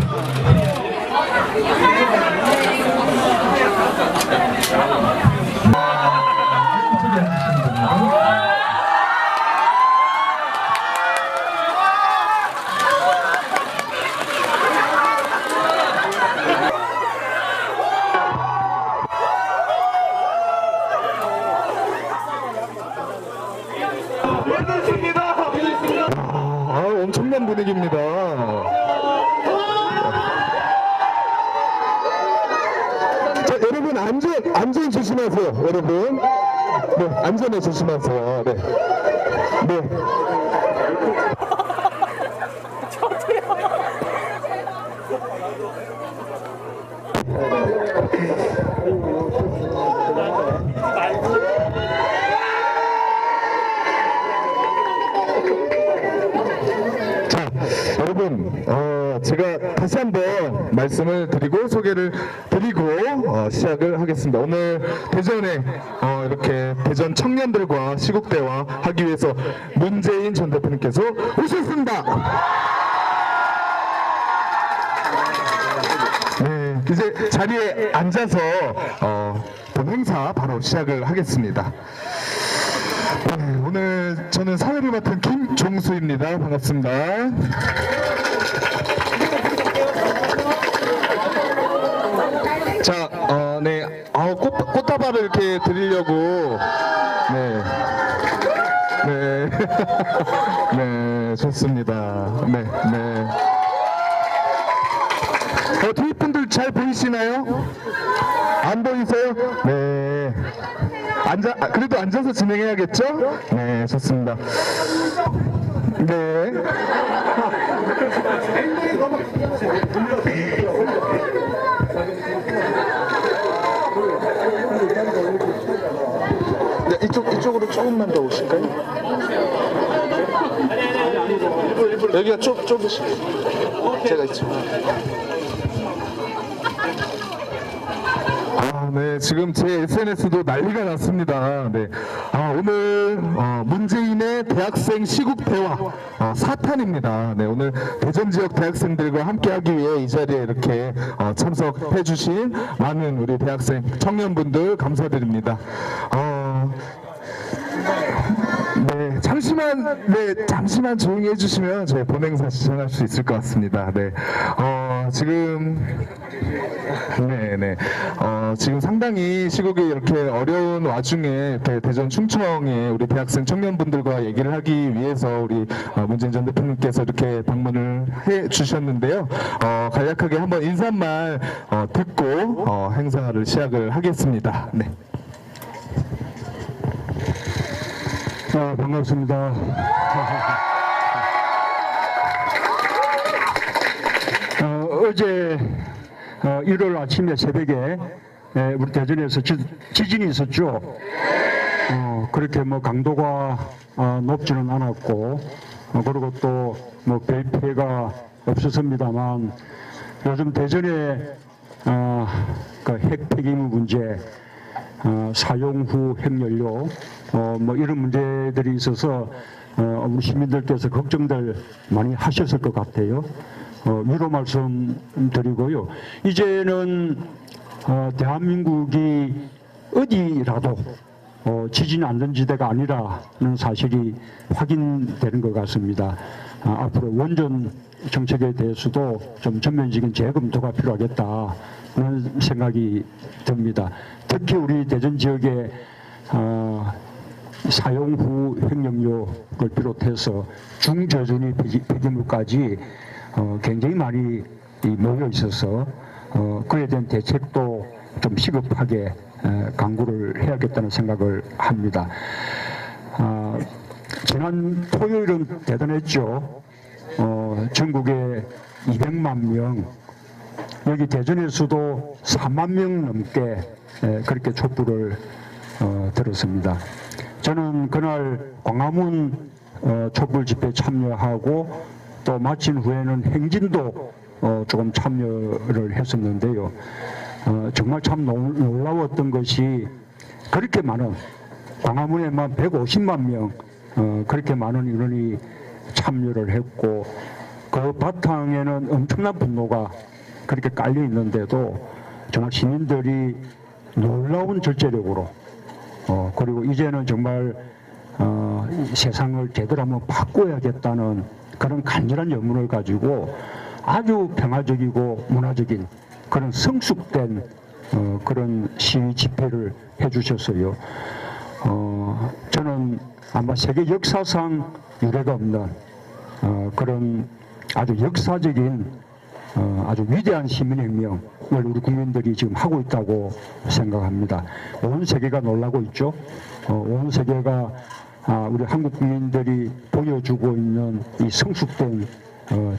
엄청난 분위기입니다. 자, 여러분 안전 조심하세요. 여러분, 네, 안전에 조심하세요. 네, 네. 여러분, 제가 다시 한번 말씀을 드리고 소개를 드리고 시작을 하겠습니다. 오늘 대전에 이렇게 대전 청년들과 시국대화 하기 위해서 문재인 전 대표님께서 오셨습니다. 네, 이제 자리에 앉아서 본 행사 바로 시작을 하겠습니다. 네, 오늘 저는 사회를 맡은 김종수입니다. 반갑습니다. 자, 네, 꽃다발을 이렇게 드리려고, 네, 네, 네, 좋습니다. 네, 네. 뒤에 분들 잘 보이시나요? 안 보이세요? 네. 그래도 앉아서 진행해야겠죠? 네, 좋습니다. 네. 네, 이쪽으로 조금만 더 오실까요? 여기가 좁으시죠? 제가 이쪽. 네, 지금 제 SNS도 난리가 났습니다. 네, 오늘 문재인의 대학생 시국 대화 4탄입니다. 네, 오늘 대전 지역 대학생들과 함께하기 위해 이 자리에 이렇게 참석해주신 많은 우리 대학생 청년분들 감사드립니다. 잠시만 조용히 해주시면 저희 본행사 시작할 수 있을 것 같습니다. 네, 지금 상당히 시국이 이렇게 어려운 와중에 대전 충청에 우리 대학생 청년분들과 얘기를 하기 위해서 우리 문재인 전 대표님께서 이렇게 방문을 해 주셨는데요. 간략하게 한번 인사말 듣고 행사를 시작을 하겠습니다. 네. 반갑습니다. 어제 1월 아침에 새벽에 우리 대전에서 지진이 있었죠. 그렇게 뭐 강도가 높지는 않았고 그리고 또 뭐 별 피해가 없었습니다만 요즘 대전에 그 핵 폐기물 문제, 사용 후 핵연료 뭐 이런 문제들이 있어서 우리 시민들께서 걱정들 많이 하셨을 것 같아요. 위로 말씀드리고요. 이제는 대한민국이 어디라도 지진 안전지대가 아니라는 사실이 확인되는 것 같습니다. 앞으로 원전 정책에 대해서도 좀 전면적인 재검토가 필요하겠다는 생각이 듭니다. 특히 우리 대전 지역에 사용 후 핵연료를 비롯해서 중저준위 폐기물까지 굉장히 많이 모여 있어서 그에 대한 대책도 좀 시급하게 강구를 해야겠다는 생각을 합니다. 지난 토요일은 대단했죠. 전국에 200만 명, 여기 대전에서도 3만 명 넘게 그렇게 촛불을 들었습니다. 저는 그날 광화문 촛불 집회에 참여하고 또 마친 후에는 행진도 조금 참여를 했었는데요. 정말 참 놀라웠던 것이 그렇게 많은 광화문에만 150만 명 그렇게 많은 인원이 참여를 했고 그 바탕에는 엄청난 분노가 그렇게 깔려 있는데도 정말 시민들이 놀라운 절제력으로 그리고 이제는 정말 세상을 제대로 한번 바꿔야겠다는 그런 간절한 염원을 가지고 아주 평화적이고 문화적인 그런 성숙된 그런 시위 집회를 해주셨어요. 저는 아마 세계 역사상 유례가 없는 그런 아주 역사적인 아주 위대한 시민혁명을 우리 국민들이 지금 하고 있다고 생각합니다. 온 세계가 놀라고 있죠. 온 세계가 우리 한국 국민들이 보여주고 있는 이 성숙된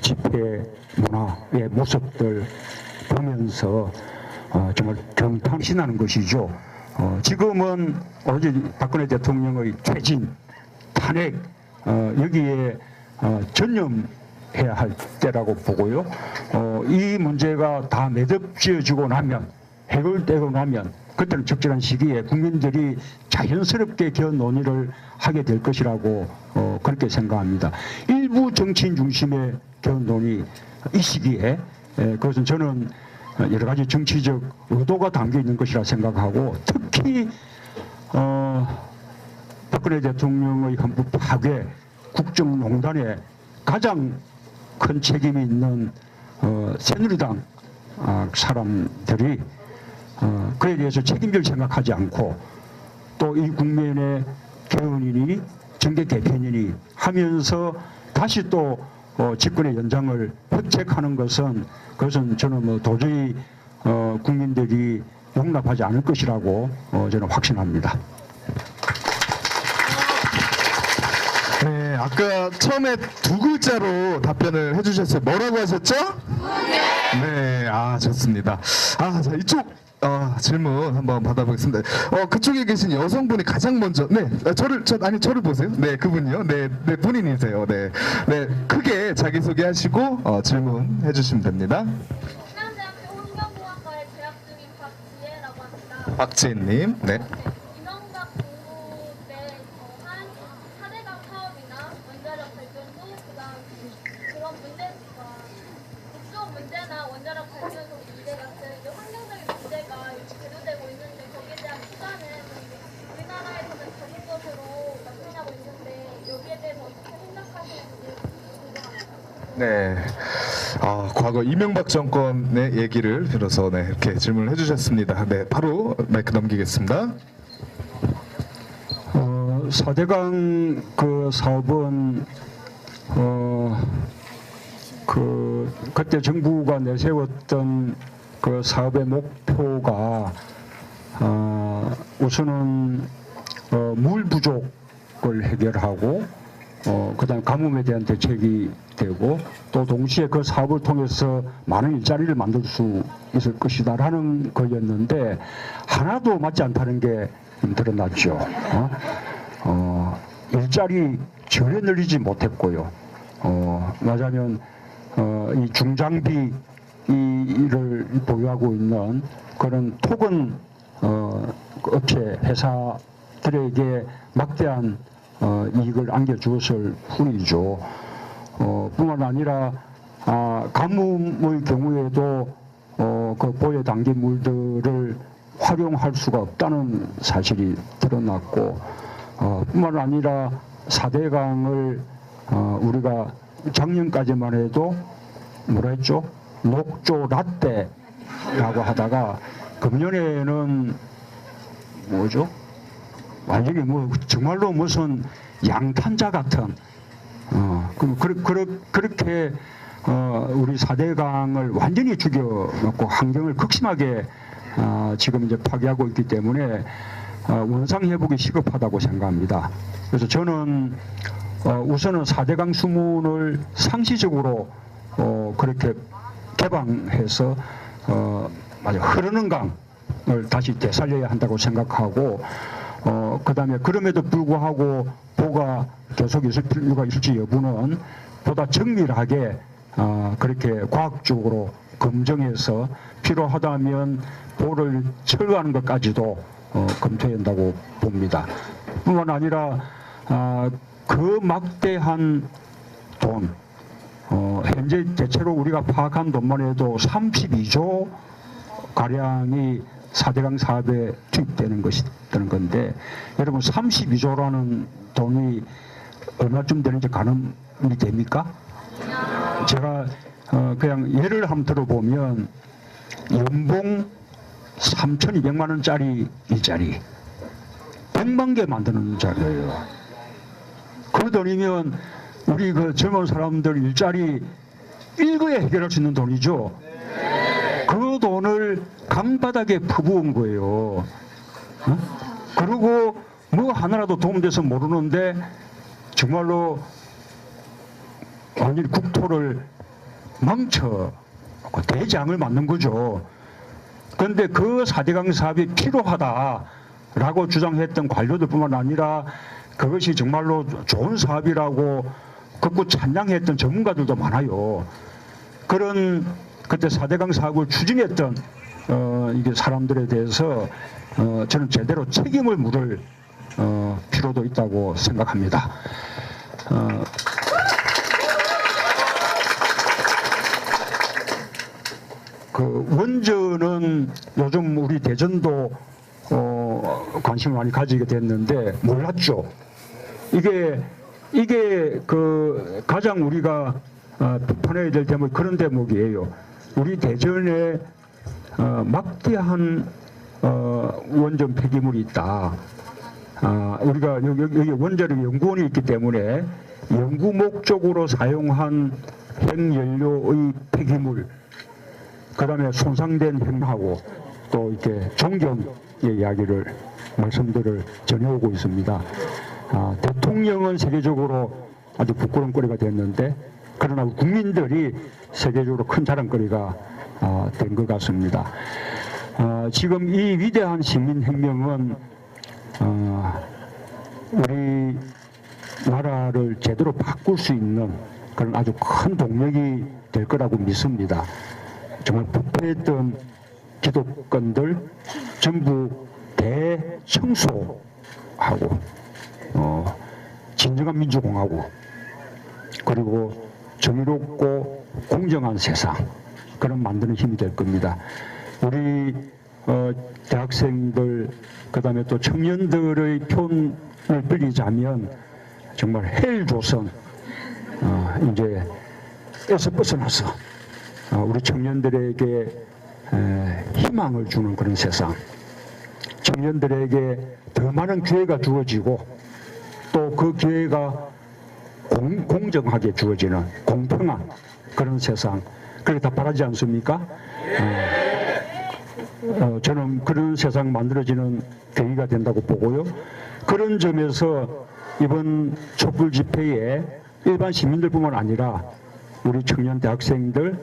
집회 문화의 모습들 보면서 정말 경탄신하는 것이죠. 지금은 오로지 박근혜 대통령의 퇴진, 탄핵 여기에 전념해야 할 때라고 보고요. 이 문제가 다 매듭지어지고 나면, 해결되고 나면 그때는 적절한 시기에 국민들이 자연스럽게 개헌 논의를 하게 될 것이라고 그렇게 생각합니다. 일부 정치인 중심의 개헌 논의 이 시기에 그것은 저는 여러 가지 정치적 의도가 담겨 있는 것이라 생각하고 특히 박근혜 대통령의 헌법 파괴 국정농단에 가장 큰 책임이 있는 새누리당 사람들이 그에 대해서 책임질 생각하지 않고 또 이 국면의 개헌이니 정계 개편이니 하면서 다시 또 집권의 연장을 획책하는 그것은 저는 뭐 도저히 국민들이 용납하지 않을 것이라고 저는 확신합니다. 네, 아까 처음에 두 글자로 답변을 해주셨어요. 뭐라고 하셨죠? 네, 좋습니다. 자, 이쪽 질문 한번 받아보겠습니다. 그쪽에 계신 여성분이 가장 먼저, 저를 보세요. 네, 그분이요. 네, 본인이세요. 네, 크게 자기소개하시고 질문해 주시면 됩니다. 신한대학교 환경공학과에 재학 중인 박지혜라고 합니다. 박지혜님. 네. 이명박 정부 때 한 4대강 사업이나 원자력 발전소, 그다음 그런 문제가 국조 문제나 원자력 발전소 문제 같은 이제 환경적인 문제가 이렇게 대두되고 있는데 거기에 대한 투자는 우리나라에서는 적은 것으로 나타나고 있는데 여기에 대해서 어떻게 생각하시는지 궁금합니다. 네. 과거 이명박 정권의 얘기를 빌어서 네, 이렇게 질문을 해주셨습니다. 네, 바로 마이크 넘기겠습니다. 4대강 그 사업은 그때 정부가 내세웠던 그 사업의 목표가 우선은 물 부족을 해결하고 그다음 가뭄에 대한 대책이 되고 또 동시에 그 사업을 통해서 많은 일자리를 만들 수 있을 것이다라는 거였는데 하나도 맞지 않다는 게 드러났죠. 일자리 전혀 늘리지 못했고요. 말하자면 이 중장비를 보유하고 있는 그런 토건 업체 회사들에게 막대한 이익을 안겨주었을 뿐이죠. 뿐만 아니라 가뭄의 경우에도 그 보혜 단계물들을 활용할 수가 없다는 사실이 드러났고 뿐만 아니라 4대강을 우리가 작년까지만 해도 뭐라 했죠? 녹조 라떼라고 하다가 금년에는 뭐죠? 완전히 뭐 정말로 무슨 양탄자 같은 그렇게 우리 4대강을 완전히 죽여놓고 환경을 극심하게 지금 이제 파괴하고 있기 때문에 원상 회복이 시급하다고 생각합니다. 그래서 저는 우선은 4대강 수문을 상시적으로 그렇게 개방해서 흐르는 강을 다시 되살려야 한다고 생각하고 그다음에 그럼에도 불구하고 보가 계속 있을 필요가 있을지 여부는 보다 정밀하게 그렇게 과학적으로 검증해서 필요하다면 보를 철거하는 것까지도 검토해야 한다고 봅니다. 뿐만 아니라 그 막대한 돈 현재 대체로 우리가 파악한 돈만 해도 32조 가량이 4대강 사업에 투입되는 것이라는 건데 여러분 32조라는 돈이 얼마쯤 되는지 가늠이 됩니까? 제가 그냥 예를 한번 들어보면 연봉 3,200만 원짜리 일자리 100만 개 만드는 자리예요. 그 돈이면 우리 그 젊은 사람들 일자리 일거에 해결할 수 있는 돈이죠. 그 돈을 강바닥에 퍼부은 거예요. 그리고 뭐 하나라도 도움돼서 모르는데 정말로 완전히 국토를 망쳐 대장을 맞는 거죠. 그런데 그 4대강 사업이 필요하다라고 주장했던 관료들뿐만 아니라 그것이 정말로 좋은 사업이라고 극구 찬양했던 전문가들도 많아요. 그런 그때 4대강 사업을 추진했던 이게 사람들에 대해서 저는 제대로 책임을 물을 필요도 있다고 생각합니다. 그 원전은 요즘 우리 대전도 관심을 많이 가지게 됐는데 몰랐죠. 이게 그 가장 우리가 비판해야 될 대목 그런 대목이에요. 우리 대전에 막대한 원전 폐기물이 있다. 우리가 여기 원자력 연구원이 있기 때문에 연구 목적으로 사용한 핵연료의 폐기물, 그다음에 손상된 핵하고 또 이렇게 존경의 이야기를 말씀들을 전해오고 있습니다. 대통령은 세계적으로 아주 부끄러움거리가 됐는데 그러나 국민들이 세계적으로 큰 자랑거리가 된 것 같습니다. 지금 이 위대한 시민혁명은 우리 나라를 제대로 바꿀 수 있는 그런 아주 큰 동력이 될 거라고 믿습니다. 정말 부패했던 기득권들 전부 대청소하고 진정한 민주공화국 그리고 정의롭고 공정한 세상 그런 만드는 힘이 될 겁니다. 우리 대학생들 그다음에 또 청년들의 표현을 빌리자면 정말 헬조선 이제 에서 벗어나서 우리 청년들에게 희망을 주는 그런 세상, 청년들에게 더 많은 기회가 주어지고 또 그 기회가 공정하게 주어지는 공평한 그런 세상, 그렇게 다 바라지 않습니까? 저는 그런 세상 만들어지는 계기가 된다고 보고요. 그런 점에서 이번 촛불 집회에 일반 시민들뿐만 아니라 우리 청년 대학생들,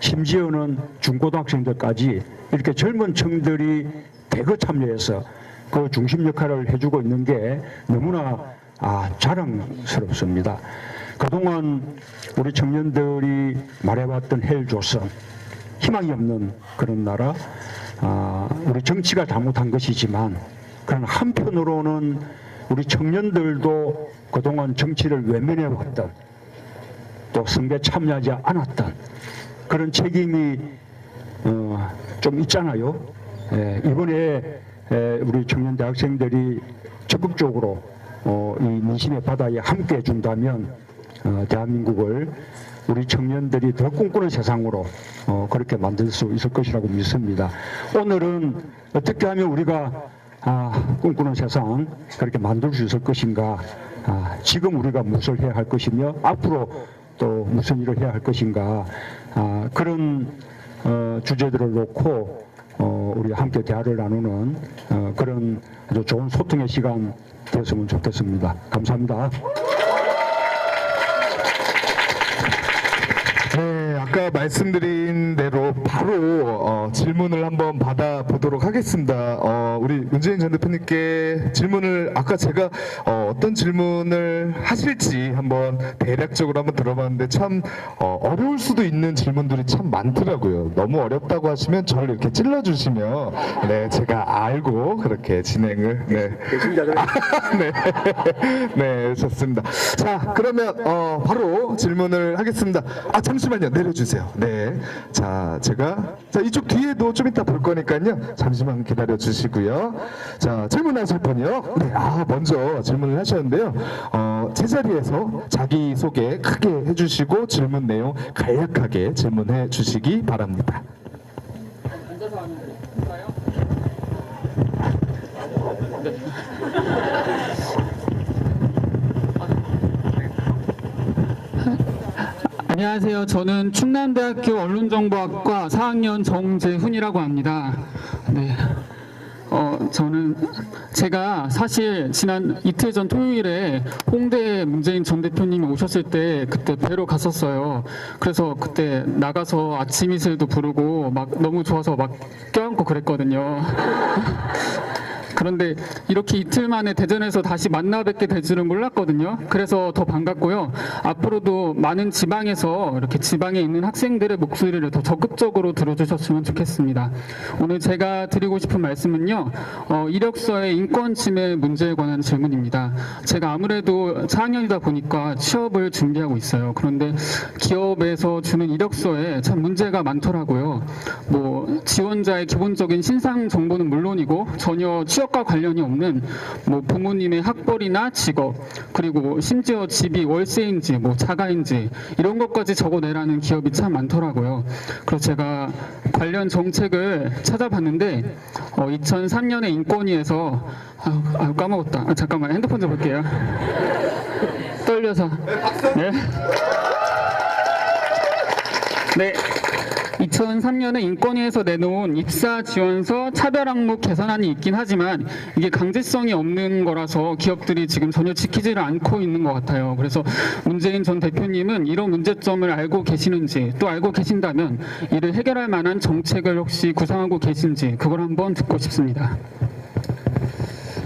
심지어는 중고등학생들까지 이렇게 젊은 층들이 대거 참여해서 그 중심 역할을 해주고 있는 게 너무나 자랑스럽습니다. 그동안 우리 청년들이 말해왔던 헬조선, 희망이 없는 그런 나라, 우리 정치가 잘못한 것이지만 그런 한편으로는 우리 청년들도 그동안 정치를 외면해왔던 또 선거에 참여하지 않았던 그런 책임이 좀 있잖아요. 이번에 우리 청년 대학생들이 적극적으로 이 민심의 바다에 함께 해준다면 대한민국을 우리 청년들이 더 꿈꾸는 세상으로 그렇게 만들 수 있을 것이라고 믿습니다. 오늘은 어떻게 하면 우리가 꿈꾸는 세상 그렇게 만들 수 있을 것인가, 지금 우리가 무엇을 해야 할 것이며 앞으로 또 무슨 일을 해야 할 것인가, 그런 주제들을 놓고 우리 함께 대화를 나누는 그런 아주 좋은 소통의 시간 됐으면 좋겠습니다. 감사합니다. 네, 아까 말씀드린 대로 바로 질문을 한번 받아보도록 하겠습니다. 우리 문재인 전 대표님께 질문을 아까 제가 어떤 질문을 하실지 한번 대략적으로 한번 들어봤는데 참 어려울 수도 있는 질문들이 참 많더라고요. 너무 어렵다고 하시면 저를 이렇게 찔러주시면 네, 제가 알고 그렇게 진행을 네, 네, 좋습니다. 자, 그러면 바로 질문을 하겠습니다. 잠시만요. 내려주세요. 네. 자, 제가 이쪽 뒤에도 좀 이따 볼 거니까요. 잠시만 기다려 주시고요. 자, 질문하실 분이요. 네. 먼저 질문을 하셨는데요. 제자리에서 자기소개 크게 해주시고 질문 내용 간략하게 질문해 주시기 바랍니다. 앉아서 하는 건가요? 안녕하세요. 저는 충남대학교 언론정보학과 4학년 정재훈이라고 합니다. 네. 제가 사실 지난 이틀 전 토요일에 홍대에 문재인 전 대표님이 오셨을 때 그때 뵈러 갔었어요. 그래서 그때 나가서 아침 이슬도 부르고 막 너무 좋아서 막 껴안고 그랬거든요. 그런데 이렇게 이틀 만에 대전에서 다시 만나 뵙게 될 줄은 몰랐거든요. 그래서 더 반갑고요. 앞으로도 많은 지방에서 이렇게 지방에 있는 학생들의 목소리를 더 적극적으로 들어주셨으면 좋겠습니다. 오늘 제가 드리고 싶은 말씀은요. 이력서의 인권 침해 문제에 관한 질문입니다. 제가 아무래도 4학년이다 보니까 취업을 준비하고 있어요. 그런데 기업에서 주는 이력서에 참 문제가 많더라고요. 뭐 지원자의 기본적인 신상 정보는 물론이고 전혀 취업과 관련이 없는 뭐 부모님의 학벌이나 직업, 그리고 심지어 집이 월세인지 뭐 자가인지 이런 것까지 적어내라는 기업이 참 많더라고요. 그래서 제가 관련 정책을 찾아봤는데 2003년에 인권위에서 까먹었다. 잠깐만 핸드폰 좀 볼게요. 떨려서. 네. 네. 2003년에 인권위에서 내놓은 입사 지원서 차별 항목 개선안이 있긴 하지만 이게 강제성이 없는 거라서 기업들이 지금 전혀 지키지를 않고 있는 것 같아요. 그래서 문재인 전 대표님은 이런 문제점을 알고 계시는지, 또 알고 계신다면 이를 해결할 만한 정책을 혹시 구상하고 계신지 그걸 한번 듣고 싶습니다.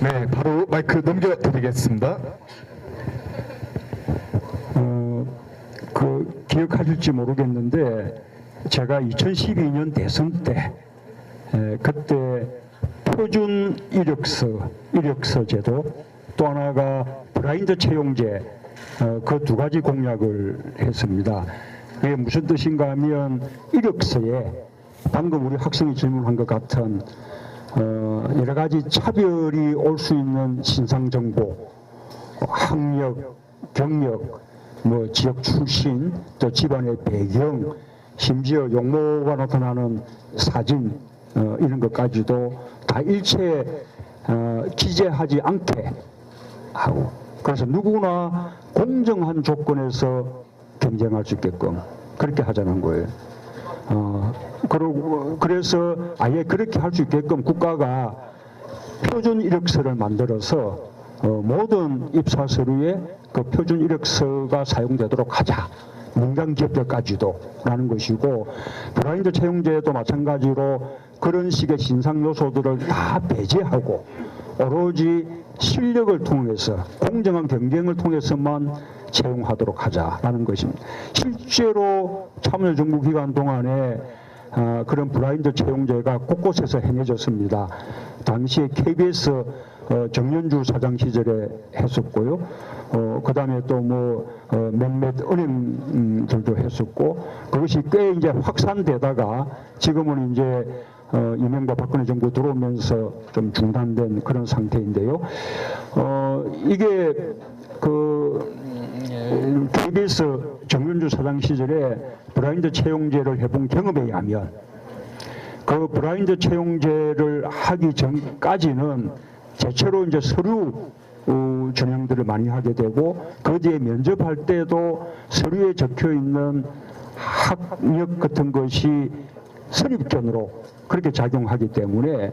네, 바로 마이크 넘겨드리겠습니다. 기억하실지 모르겠는데 제가 2012년 대선 때 그때 표준 이력서 제도, 또 하나가 블라인드 채용제, 그 두 가지 공약을 했습니다. 그게 무슨 뜻인가 하면 이력서에 방금 우리 학생이 질문한 것 같은 여러 가지 차별이 올 수 있는 신상 정보, 학력, 경력, 뭐 지역 출신, 또 집안의 배경, 심지어 용모가 나타나는 사진 이런 것까지도 다 일체 기재하지 않게 하고, 그래서 누구나 공정한 조건에서 경쟁할 수 있게끔 그렇게 하자는 거예요. 그래서 아예 그렇게 할 수 있게끔 국가가 표준 이력서를 만들어서 모든 입사 서류에 그 표준 이력서가 사용되도록 하자. 민간 기업들까지도 라는 것이고, 블라인드 채용제도 마찬가지로 그런 식의 신상 요소들을 다 배제하고 오로지 실력을 통해서 공정한 경쟁을 통해서만 채용하도록 하자라는 것입니다. 실제로 참여정부 기간 동안에 그런 블라인드 채용제가 곳곳에서 행해졌습니다. 당시에 KBS 정연주 사장 시절에 했었고요. 그 다음에 또 몇몇 은행들도 했었고, 그것이 꽤 이제 확산되다가 지금은 이제 이명박 박근혜 정부 들어오면서 좀 중단된 그런 상태인데요. 이게 KBS 정윤주 사장 시절에 블라인드 채용제를 해본 경험에 의하면 그 블라인드 채용제를 하기 전까지는 대체로 이제 서류 전형들을 많이 하게 되고, 그 뒤에 면접할 때도 서류에 적혀 있는 학력 같은 것이 선입견으로 그렇게 작용하기 때문에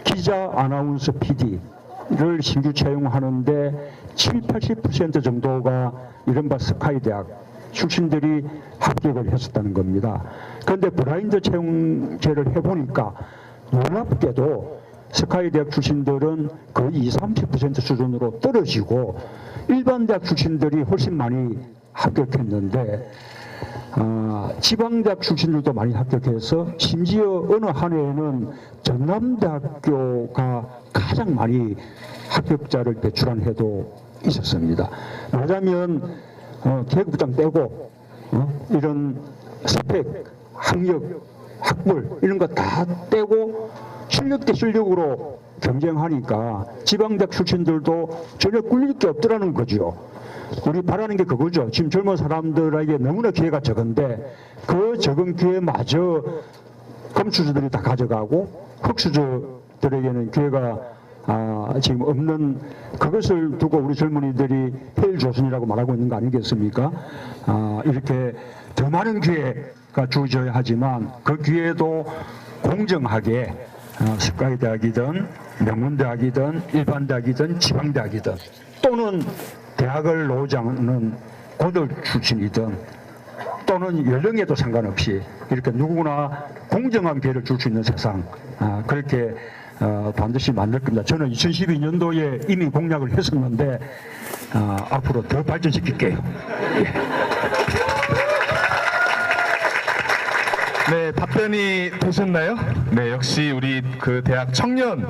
기자, 아나운서, PD를 신규 채용하는데 70~80% 정도가 이른바 스카이 대학 출신들이 합격을 했었다는 겁니다. 그런데 블라인드 채용제를 해보니까 놀랍게도 스카이 대학 출신들은 거의 20~30% 수준으로 떨어지고 일반 대학 출신들이 훨씬 많이 합격했는데, 지방대학 출신들도 많이 합격해서 심지어 어느 한 해에는 전남대학교가 가장 많이 합격자를 배출한 해도 있었습니다. 말하자면 계급장 떼고 이런 스펙, 학력, 학벌 이런 거 다 떼고 실력 대 실력으로 경쟁하니까 지방대학 출신들도 전혀 꿀릴 게 없더라는 거죠. 우리 바라는 게 그거죠. 지금 젊은 사람들에게 너무나 기회가 적은데 그 적은 기회마저 금수저들이 다 가져가고 흑수저들에게는 기회가 지금 없는, 그것을 두고 우리 젊은이들이 헬 조선이라고 말하고 있는 거 아니겠습니까? 이렇게 더 많은 기회가 주어져야 하지만 그 기회도 공정하게 스카이 대학이든 명문대학이든 일반대학이든 지방대학이든 또는 대학을 나오지 않는 고졸 출신이든 또는 연령에도 상관없이 이렇게 누구나 공정한 기회를 줄 수 있는 세상, 그렇게 반드시 만들 겁니다. 저는 2012년도에 이미 공약을 했었는데 앞으로 더 발전시킬게요. 네, 답변이 되셨나요? 네, 역시 우리 그 대학 청년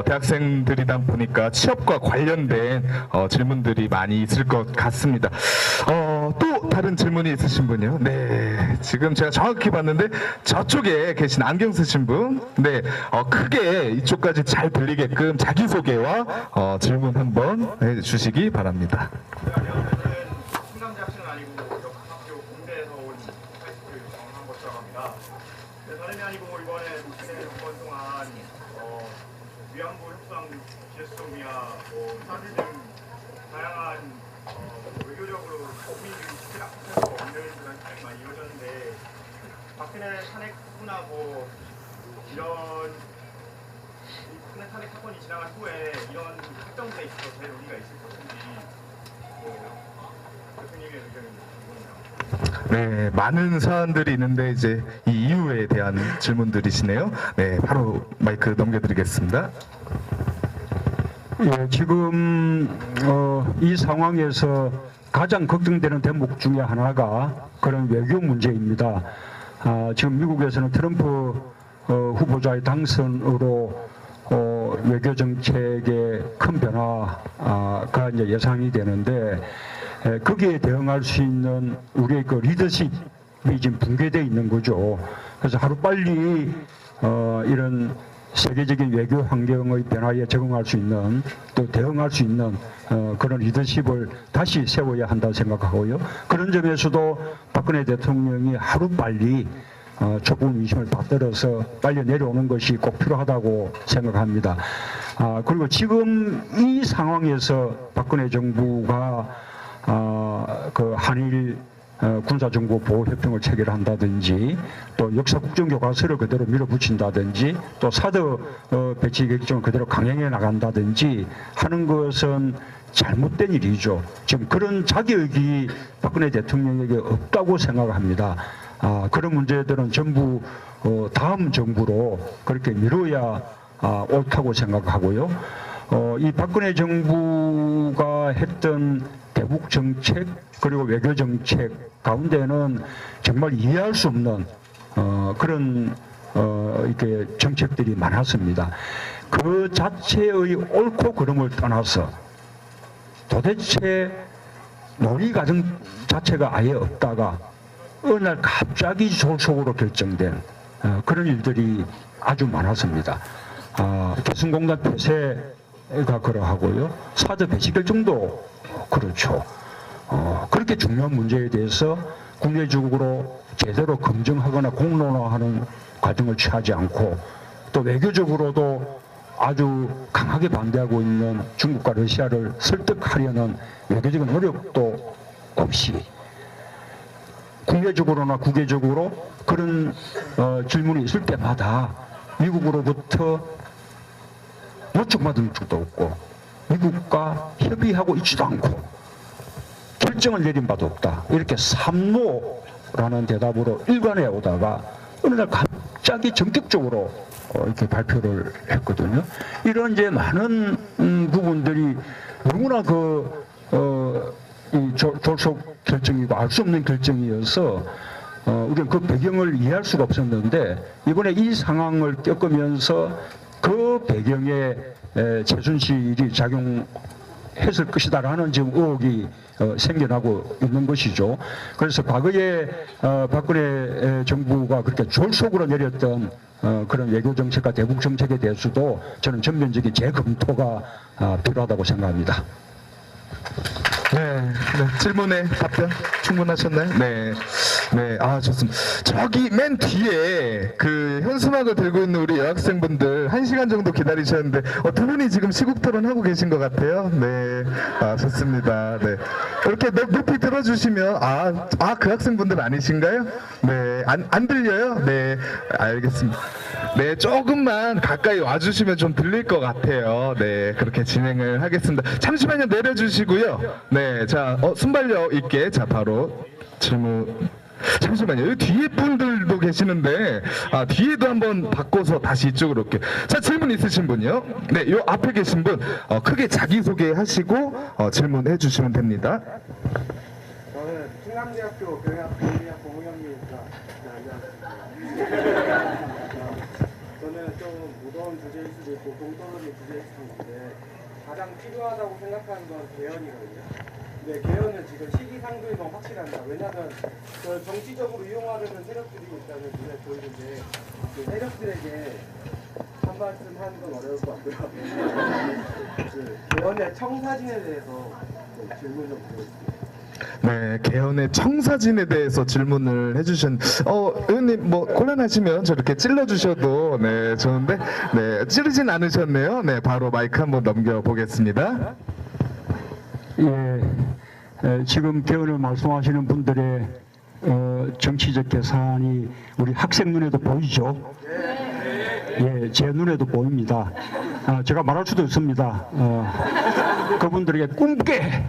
대학생들이다 보니까 취업과 관련된 질문들이 많이 있을 것 같습니다. 또 다른 질문이 있으신 분이요? 네, 지금 제가 정확히 봤는데 저쪽에 계신 안경 쓰신 분, 네, 크게 이쪽까지 잘 들리게끔 자기소개와 질문 한번 해주시기 바랍니다. 충남대학생은 아니고 역학교 공대에서 온 하이스쿨 정한 것처럼 합니다. 다름이 아니고 이번에 지난 번 동안 위안부 협상 기획소위와 사드 등 다양한 외교적으로 국민들이 쉽게 앞서서 없는 그런 사역이 많이 이루어졌는데, 박근혜 탄핵 후나 이런 박근혜 탄핵 사건이 지나간 후에 이런 확정돼 있어서 제 논의가 있을 것인지 대표님의 의견이 궁금해요. 네, 많은 사안들이 있는데 이제 이 이유에 대한 질문들이시네요. 네, 바로 마이크 넘겨드리겠습니다. 예, 지금 이 상황에서 가장 걱정되는 대목 중에 하나가 그런 외교 문제입니다. 지금 미국에서는 트럼프 후보자의 당선으로 외교 정책의 큰 변화가 이제 예상이 되는데 거기에 대응할 수 있는 우리의 그 리더십이 지금 붕괴되어 있는 거죠. 그래서 하루빨리 이런 세계적인 외교 환경의 변화에 적응할 수 있는 또 대응할 수 있는 그런 리더십을 다시 세워야 한다고 생각하고요. 그런 점에서도 박근혜 대통령이 하루빨리 촛불 민심을 받들어서 빨리 내려오는 것이 꼭 필요하다고 생각합니다. 그리고 지금 이 상황에서 박근혜 정부가 그 한일 군사정보 보호협정을 체결한다든지 또 역사 국정교과서를 그대로 밀어붙인다든지 또 사드 배치 결정을 그대로 강행해 나간다든지 하는 것은 잘못된 일이죠. 지금 그런 자격이 박근혜 대통령에게 없다고 생각합니다. 그런 문제들은 전부 다음 정부로 그렇게 미뤄야 옳다고 생각하고요. 이 박근혜 정부가 했던 대북 정책 그리고 외교 정책 가운데는 정말 이해할 수 없는 그런 이렇게 정책들이 많았습니다. 그 자체의 옳고 그름을 떠나서 도대체 논의 과정 자체가 아예 없다가 어느 날 갑자기 졸속으로 결정된 그런 일들이 아주 많았습니다. 개성공단 폐쇄가 그러하고요. 사드 배치 결정도 그렇죠. 그렇게 중요한 문제에 대해서 국내적으로 제대로 검증하거나 공론화하는 과정을 취하지 않고 또 외교적으로도 아주 강하게 반대하고 있는 중국과 러시아를 설득하려는 외교적인 노력도 없이 국내적으로나 국외적으로 그런 질문이 있을 때마다 미국으로부터 요청받은 적도 없고 미국과 협의하고 있지도 않고 결정을 내린 바도 없다. 이렇게 삼노라는 대답으로 일관해 오다가 어느 날 갑자기 전격적으로 이렇게 발표를 했거든요. 이런 이제 많은 부분들이 너무나 이 졸속 결정이고 알 수 없는 결정이어서 우리는 그 배경을 이해할 수가 없었는데 이번에 이 상황을 겪으면서 그 배경에 최순실이 작용했을 것이다라는 지금 의혹이 생겨나고 있는 것이죠. 그래서 과거에 박근혜 정부가 그렇게 졸속으로 내렸던 그런 외교 정책과 대북 정책에 대해서도 저는 전면적인 재검토가 필요하다고 생각합니다. 네, 질문에 답변 충분하셨나요? 네, 좋습니다. 저기 맨 뒤에 그 현수막을 들고 있는 우리 여학생분들 1시간 정도 기다리셨는데 두 분이 지금 시국 토론하고 계신 것 같아요. 네, 좋습니다. 네, 이렇게 높이 들어주시면 그 학생분들 아니신가요? 네, 안 들려요? 네, 알겠습니다. 네, 조금만 가까이 와주시면 좀 들릴 것 같아요. 네, 그렇게 진행을 하겠습니다. 잠시만요, 내려주시고요. 네, 자, 순발력 있게, 자, 바로 질문. 잠시만요, 여기 뒤에 분들도 계시는데, 뒤에도 한번 바꿔서 다시 이쪽으로 올게요. 자, 질문 있으신 분요? 네, 요 앞에 계신 분, 크게 자기소개 하시고, 질문해 주시면 됩니다. 저는 충남대학교 경영학 공무형입니다. 네, 안녕하세요. 저는 좀 무거운 주제일 수도 있고 공통적인 주제일 수도 있는데 가장 필요하다고 생각하는 건 개헌이거든요. 근데 개헌은 지금 시기상조에만 확실합니다. 왜냐하면 그 정치적으로 이용하려는 세력들이 일단은 눈에 보이는데 그 세력들에게 한 말씀 하는 건 어려울 것 같고요. 그 개헌의 청사진에 대해서 좀 질문 좀 드리겠습니다. 네, 개헌의 청사진에 대해서 질문을 해주신, 의원님 뭐 곤란하시면 저렇게 찔러주셔도 네 좋은데, 네 찌르진 않으셨네요. 네, 바로 마이크 한번 넘겨보겠습니다. 예, 지금 개헌을 말씀하시는 분들의 정치적 계산이 우리 학생 눈에도 보이죠? 예, 제 눈에도 보입니다. 제가 말할 수도 있습니다. 그분들에게 꿈깨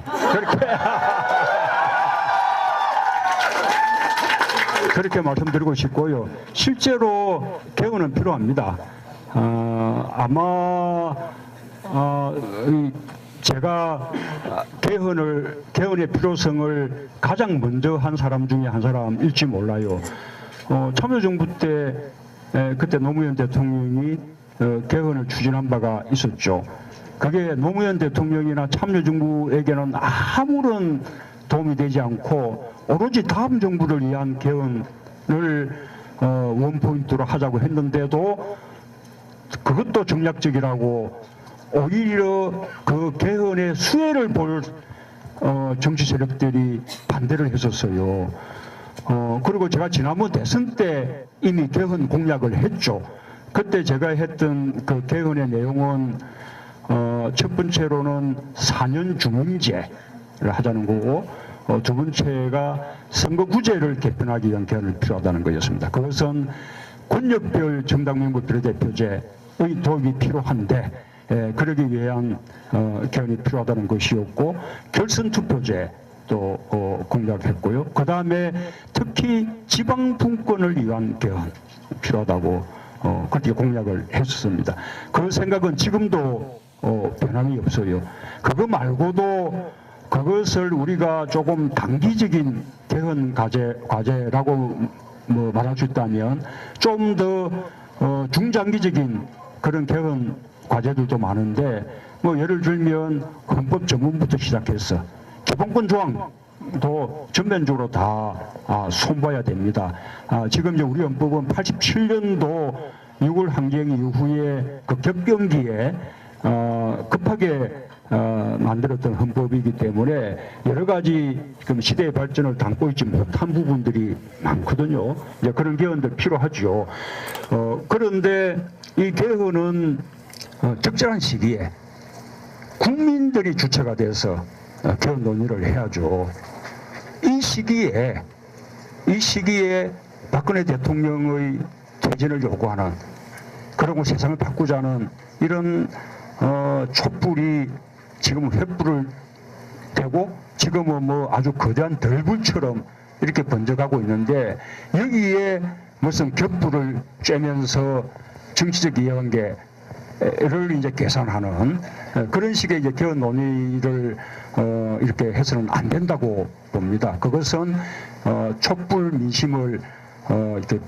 그렇게 말씀드리고 싶고요. 실제로 개헌은 필요합니다. 아마 제가 개헌의 필요성을 가장 먼저 한 사람 중에 한 사람일지 몰라요. 참여정부 때 그때 노무현 대통령이 개헌을 추진한 바가 있었죠. 그게 노무현 대통령이나 참여정부에게는 아무런 도움이 되지 않고 오로지 다음 정부를 위한 개헌을 원포인트로 하자고 했는데도 그것도 정략적이라고 오히려 그 개헌의 수혜를 볼 정치 세력들이 반대를 했었어요. 그리고 제가 지난번 대선 때 이미 개헌 공약을 했죠. 그때 제가 했던 그 개헌의 내용은 첫 번째로는 4년 중임제를 하자는 거고 두 번째가 선거구제를 개편하기 위한 개헌이 필요하다는 거였습니다. 그것은 권력별 정당명부 비례대표제의 도입이 필요한데 그러기 위한 개헌이 필요하다는 것이었고 결선투표제도 공약했고요. 그 다음에 특히 지방분권을 위한 개헌 필요하다고 그렇게 공약을 했었습니다. 그 생각은 지금도 변함이 없어요. 그거 말고도 그것을 우리가 조금 단기적인 개헌 과제라고 말할 수 있다면 좀 더 중장기적인 그런 개헌 과제들도 많은데 예를 들면 헌법 전문부터 시작해서 기본권 조항도 전면적으로 다 손봐야 됩니다. 지금 이제 우리 헌법은 87년도 6월 항쟁 이후에 그 격변기에 급하게 만들었던 헌법이기 때문에 여러 가지 지금 시대의 발전을 담고 있지 못한 부분들이 많거든요. 이제 그런 개헌들 필요하죠. 그런데 이 개헌은 적절한 시기에 국민들이 주체가 돼서 개헌 논의를 해야죠. 이 시기에 박근혜 대통령의 퇴진을 요구하는 그리고 세상을 바꾸자는 이런 촛불이 지금은 횃불을 되고 지금은 아주 거대한 들불처럼 이렇게 번져가고 있는데 여기에 무슨 격불을 쬐면서 정치적 이해관계를 이제 계산하는 그런 식의 이제 개헌 논의를 이렇게 해서는 안 된다고 봅니다. 그것은 촛불 민심을 이렇게